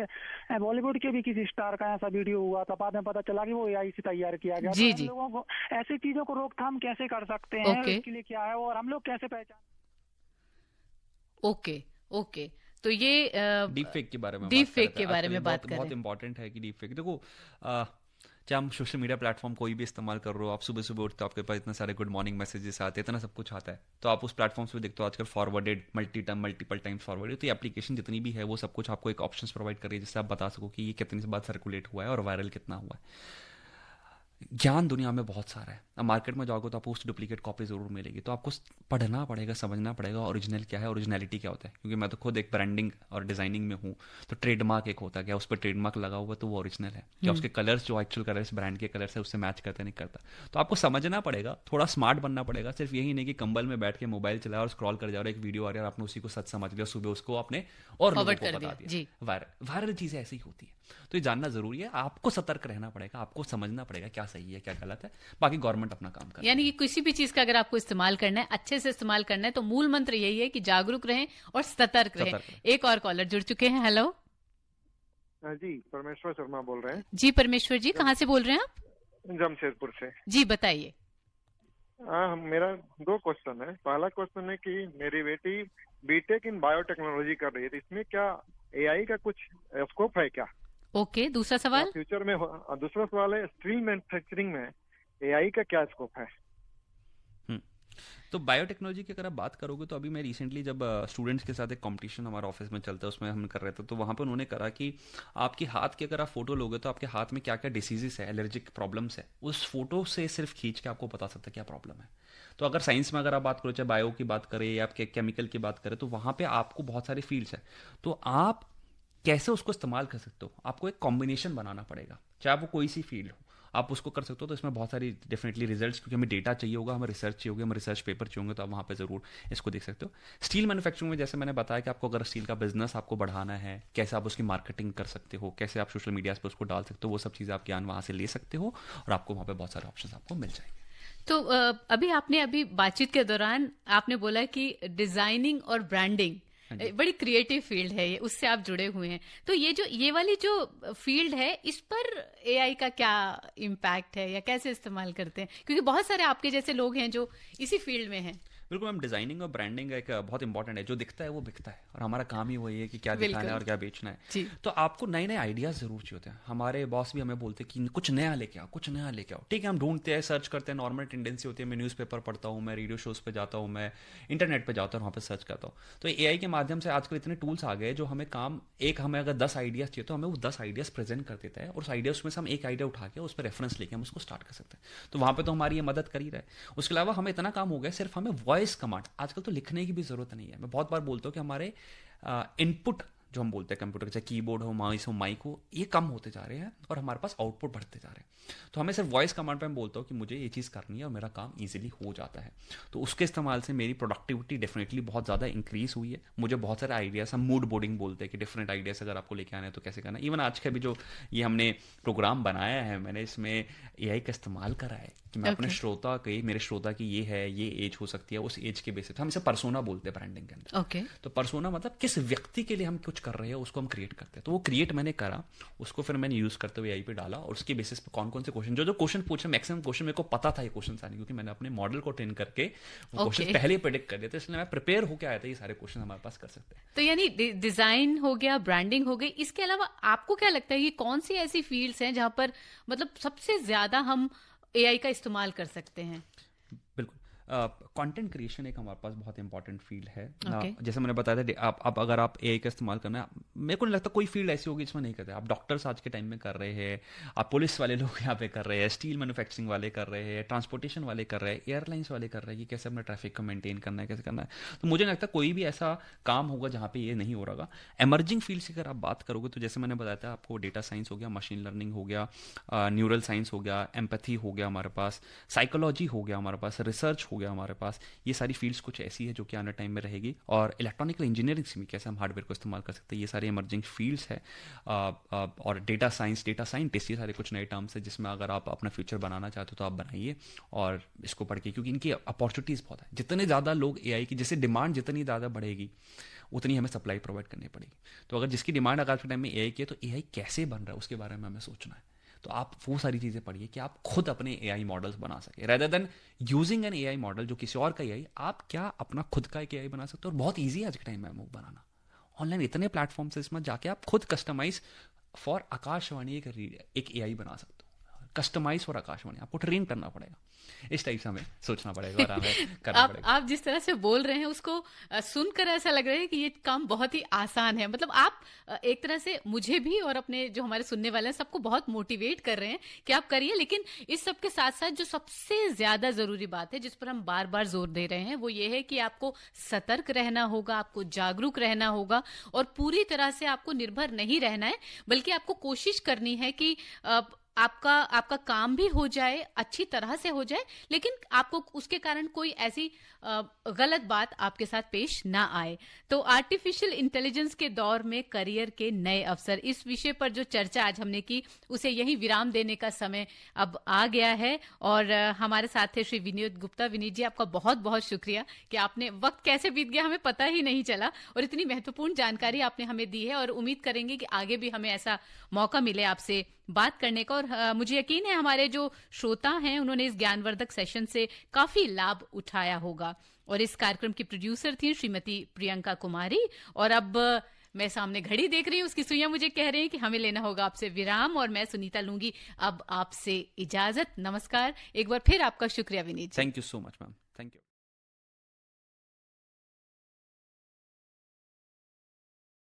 बॉलीवुड के भी किसी स्टार का ऐसा वीडियो हुआ था, बाद में पता चला कि वो AI से तैयार किया गया। जी तो जी, हम लोगों को ऐसी चीजों को रोकथाम कैसे कर सकते हैं, इसके लिए क्या है और हम लोग कैसे पहचान? ओके, तो ये डीप फेक के बारे में बात करें। बहुत इंपॉर्टेंट है कि डीप फेक, देखो चाहे हम सोशल मीडिया प्लेटफॉर्म कोई भी इस्तेमाल कर रहे हो, आप सुबह सुबह उठते हो, आपके पास इतने सारे गुड मॉर्निंग मैसेजेस आते हैं, इतना सब कुछ आता है, तो आप उस प्लेटफॉर्म पे देखते हो आजकल फॉरवर्डेड मल्टीपल टाइम्स फॉरवर्डेड। तो ये एप्लीकेशन जितनी भी है वो सब कुछ आपको एक ऑप्शंस प्रोवाइड कर रही है, जिससे आप बता सको कि ये कितनी बार सर्कुलेट हुआ है और वायरल कितना हुआ है। ज्ञान दुनिया में बहुत सारा है। अब मार्केट में जाओगे तो आपको उसकी डुप्लीकेट कॉपी जरूर मिलेगी, तो आपको पढ़ना पड़ेगा, समझना पड़ेगा ओरिजिनल क्या है, ओरिजिनलिटी क्या होता है। क्योंकि मैं तो खुद एक ब्रांडिंग और डिजाइनिंग में हूँ, तो ट्रेडमार्क एक होता है, क्या उस पर ट्रेडमार्क लगा हुआ तो वो ओरिजिनल है, क्या उसके कलर्स जो एक्चुअल कलर्स ब्रांड के कलर्स है उससे मैच करता नहीं करता। तो आपको समझना पड़ेगा, थोड़ा स्मार्ट बनना पड़ेगा। सिर्फ यही नहीं कि कंबल में बैठ के मोबाइल चलाया और स्क्रॉल कर जा रहा है, एक वीडियो आ रहा है, आपने उसी को सच समझ लिया, सुबह उसको आपने और लोगों को बता दिया। वायरल चीजें ऐसी ही होती है, तो ये जानना जरूरी है। आपको सतर्क रहना पड़ेगा, आपको समझना पड़ेगा क्या सही है क्या गलत है। बाकी गवर्नमेंट अपना काम करे। यानी कि किसी भी चीज का अगर आपको इस्तेमाल करना है, अच्छे से इस्तेमाल करना है, तो मूल मंत्र यही है कि जागरूक रहें और सतर्क रहें। एक और कॉलर जुड़ चुके हैं। हेलो जी, परमेश्वर शर्मा बोल रहे हैं। जी परमेश्वर जी, कहाँ से बोल रहे हैं आप? जमशेदपुर से। जी बताइए। मेरा 2 क्वेश्चन है। पहला क्वेश्चन है कि मेरी बेटी बीटेक इन बायोटेक्नोलॉजी कर रही है, तो इसमें क्या AI का कुछ स्कोप है क्या? ओके, दूसरा सवाल फ्यूचर में। दूसरा सवाल है स्टील मैन्युफैक्चरिंग में AI का क्या स्कोप है? तो बायोटेक्नोलॉजी की अगर आप बात करोगे तो अभी मैं रिसेंटली जब स्टूडेंट्स के साथ एक कंपटीशन हमारा ऑफिस में चलता है उसमें हम कर रहे थे, तो वहाँ पे उन्होंने करा कि आपके हाथ की अगर आप फोटो लोगे तो आपके हाथ में क्या क्या डिसीजेस है, एलर्जिक प्रॉब्लम्स है, उस फोटो से सिर्फ खींच के आपको बता सकता है क्या प्रॉब्लम है। तो अगर साइंस में अगर आप बात करो, चाहे बायो की बात करें या आपके केमिकल की बात करें, तो वहाँ पे आपको बहुत सारी फील्ड्स है, तो आप कैसे उसको इस्तेमाल कर सकते हो, आपको एक कॉम्बिनेशन बनाना पड़ेगा, चाहे वो कोई सी फील्ड हो आप उसको कर सकते हो। तो इसमें बहुत सारी डेफिनेटली रिजल्ट्स, क्योंकि हमें डेटा चाहिए होगा, हमें रिसर्च चाहिए होगी, हमें रिसर्च पेपर चाहिए होंगे, तो आप वहाँ पे जरूर इसको देख सकते हो। स्टील मैन्युफैक्चरिंग में जैसे मैंने बताया कि आपको अगर स्टील का बिजनेस आपको बढ़ाना है, कैसे आप उसकी मार्केटिंग कर सकते हो, कैसे आप सोशल मीडिया पर उसको डाल सकते हो, वो सब चीज़ें आप ज्ञान वहाँ से ले सकते हो और आपको वहाँ पर बहुत सारे ऑप्शन आपको मिल जाएंगे। तो अभी बातचीत के दौरान आपने बोला कि डिजाइनिंग और ब्रांडिंग बड़ी क्रिएटिव फील्ड है ये, उससे आप जुड़े हुए हैं। तो ये वाली जो फील्ड है, इस पर एआई का क्या इम्पैक्ट है या कैसे इस्तेमाल करते हैं? क्योंकि बहुत सारे आपके जैसे लोग हैं जो इसी फील्ड में हैं। बिल्कुल मैम, डिजाइनिंग और ब्रांडिंग एक बहुत इंपॉर्टेंट है। जो दिखता है वो बिकता है, और हमारा काम ही वही है कि क्या दिखाना है और क्या बेचना है। तो आपको नए नए आइडियाज जरूर चाहिए होते हैं। हमारे बॉस भी हमें बोलते हैं कि कुछ नया लेके आओ, कुछ नया लेके आओ। ठीक है, हम ढूंढते हैं, सर्च करते हैं, नॉर्मल टेंडेंसी होती है। मैं न्यूज़पेपर पढ़ता हूँ, मैं रेडियो शोज पे जाता हूँ, मैं इंटरनेट पर जाता हूँ, वहाँ पर सर्च करता हूँ। तो एआई के माध्यम से आजकल इतने टूल्स आ गए जो हमें हमें अगर 10 आइडियाज चाहिए तो हमें वो 10 आइडियाज प्रेजेंट कर देता है, और उस आइडिया उसमें से हम एक आइडिया उठा के उस पर रेफरेंस लेके हम उसको स्टार्ट कर सकते हैं। तो वहाँ पर तो हमारी ये मदद कर ही रहा है। उसके अलावा हमें इतना काम हो गया, सिर्फ हमें वॉइस कमांड, आजकल तो लिखने की भी जरूरत नहीं है। मैं बहुत बार बोलता हूँ कि हमारे इनपुट जो हम बोलते हैं कंप्यूटर, चाहे कीबोर्ड हो, माउस हो, माइक हो, ये कम होते जा रहे हैं और हमारे पास आउटपुट बढ़ते जा रहे हैं। तो हमें सिर्फ वॉइस कमांड पे मैं बोलता हूँ कि मुझे ये चीज़ करनी है और मेरा काम इजीली हो जाता है। तो उसके इस्तेमाल से मेरी प्रोडक्टिविटी डेफिनेटली बहुत ज़्यादा इंक्रीज हुई है। मुझे बहुत सारे आइडियाज, हम मूड बोर्डिंग बोलते हैं कि डिफरेंट आइडियाज अगर आपको लेके आना है तो कैसे करना है। इवन आज का भी जो ये हमने प्रोग्राम बनाया है, मैंने इसमें एआई का इस्तेमाल करा है कि मैं अपने श्रोता के, मेरे श्रोता की ये है, ये एज हो सकती है, उस एज के बेसिस हम इसे परसोना बोलते हैं ब्रांडिंग के अंदर। तो परसोना मतलब किस व्यक्ति के लिए हम कुछ कर रहे हैं उसको हम क्रिएट करते हैं। तो वो क्रिएट मैंने करा, उसको फिर मैंने यूज करते हुए एआई पे डाला, और उसके बेसिस पे कौन कौन से क्वेश्चन, जो क्वेश्चन पूछे, मैक्सिमम क्वेश्चन मेरे को पता था ये क्वेश्चन आने, क्योंकि मैंने अपने मॉडल को ट्रेन करके वो क्वेश्चन पहले प्रेडिक्ट कर दिया था, इसलिए मैं प्रिपेयर होकर आया था ये सारे क्वेश्चन हमारे पास कर सकते हैं। तो यानी डिजाइन हो गया, ब्रांडिंग हो गई, इसके अलावा आपको क्या लगता है कि कौन सी ऐसी फील्ड्स हैं जहां पर मतलब सबसे ज्यादा हम एआई का इस्तेमाल कर सकते हैं? बिल्कुल, कंटेंट क्रिएशन एक हमारे पास बहुत इंपॉर्टेंट फील्ड है। जैसे मैंने बताया था, आप अगर आप एआई का इस्तेमाल करना है, मेरे को नहीं लगता कोई फील्ड ऐसी होगी जिसमें नहीं करते। आप डॉक्टर्स आज के टाइम में कर रहे हैं, आप पुलिस वाले लोग यहाँ पे कर रहे हैं, स्टील मैन्युफैक्चरिंग वाले कर रहे हैं, ट्रांसपोर्टेशन वाले कर रहे हैं, एयरलाइंस वाले कर रहे हैं कि कैसे अपना ट्रैफिक को मेंटेन करना है, कैसे करना है। तो मुझे नहीं लगता कोई भी ऐसा काम होगा जहाँ पे ये नहीं हो रहा। एमर्जिंग फील्ड की अगर आप बात करोगे तो जैसे मैंने बताया था आपको, डेटा साइंस हो गया, मशीन लर्निंग हो गया, न्यूरल साइंस हो गया, एम्पैथी हो गया हमारे पास, साइकोलॉजी हो गया हमारे पास, रिसर्च हो गया हमारे पास। ये सारी फील्ड्स कुछ ऐसी है जो कि आने टाइम में रहेगी। और इलेक्ट्रॉनिकल इंजीनियरिंग से भी कैसे हम हार्डवेयर को इस्तेमाल कर सकते हैं, ये सारे इमर्जिंग फील्ड्स है। और डेटा साइंस, डेटा साइंटिस्ट, ये सारे कुछ नए टर्म्स है जिसमें अगर आप अपना फ्यूचर बनाना चाहते हो तो आप बनाइए और इसको पढ़ के, क्योंकि इनकी अपॉर्चुनिटीज़ बहुत है। जितने ज़्यादा लोग एआई की, जैसे डिमांड जितनी ज़्यादा बढ़ेगी उतनी हमें सप्लाई प्रोवाइड करनी पड़ेगी। तो अगर जिसकी डिमांड अगर आज के टाइम में एआई की है, तो एआई कैसे बन रहा है उसके बारे में हमें सोचना है। तो आप वो सारी चीज़ें पढ़िए कि आप खुद अपने एआई मॉडल्स बना सके, rather than using an AI model जो किसी और का एआई, आप क्या अपना खुद का एक एआई बना सकते हो। और बहुत ईजी है आज के टाइम में वो बनाना। ऑनलाइन इतने प्लेटफॉर्म्स है, इसमें जाके आप खुद कस्टमाइज फॉर आकाशवाणी एक एआई बना सकते हो। कस्टमाइज फॉर आकाशवाणी आपको ट्रेन करना पड़ेगा, इस टाइप से हमें सोचना पड़ेगा और हमें करना पड़ेगा। आप जिस तरह से बोल रहे हैं उसको सुनकर ऐसा लग रहा है कि ये काम बहुत ही आसान है। मतलब आप एक तरह से मुझे भी और अपने जो हमारे सुनने वाले हैं सबको बहुत मोटिवेट कर रहे हैं कि आप करिए। लेकिन इस सब के साथ साथ जो सबसे ज्यादा जरूरी बात है जिस पर हम बार बार जोर दे रहे हैं वो ये है कि आपको सतर्क रहना होगा, आपको जागरूक रहना होगा और पूरी तरह से आपको निर्भर नहीं रहना है, बल्कि आपको कोशिश करनी है कि आपका काम भी हो जाए, अच्छी तरह से हो जाए, लेकिन आपको उसके कारण कोई ऐसी गलत बात आपके साथ पेश ना आए। तो आर्टिफिशियल इंटेलिजेंस के दौर में करियर के नए अवसर, इस विषय पर जो चर्चा आज हमने की उसे यही विराम देने का समय अब आ गया है। और हमारे साथ थे श्री विनीत गुप्ता। विनीत जी, आपका बहुत बहुत शुक्रिया कि आपने, वक्त कैसे बीत गया हमें पता ही नहीं चला और इतनी महत्वपूर्ण जानकारी आपने हमें दी है। और उम्मीद करेंगे कि आगे भी हमें ऐसा मौका मिले आपसे बात करने का। और मुझे यकीन है हमारे जो श्रोता हैं उन्होंने इस ज्ञानवर्धक सेशन से काफी लाभ उठाया होगा। और इस कार्यक्रम की प्रोड्यूसर थी श्रीमती प्रियंका कुमारी। और अब मैं सामने घड़ी देख रही हूँ, उसकी सुइयां मुझे कह रही हैं कि हमें लेना होगा आपसे विराम और मैं सुनीता लूंगी अब आपसे इजाजत। नमस्कार। एक बार फिर आपका शुक्रिया Vineet. Thank you so much ma'am. Thank you.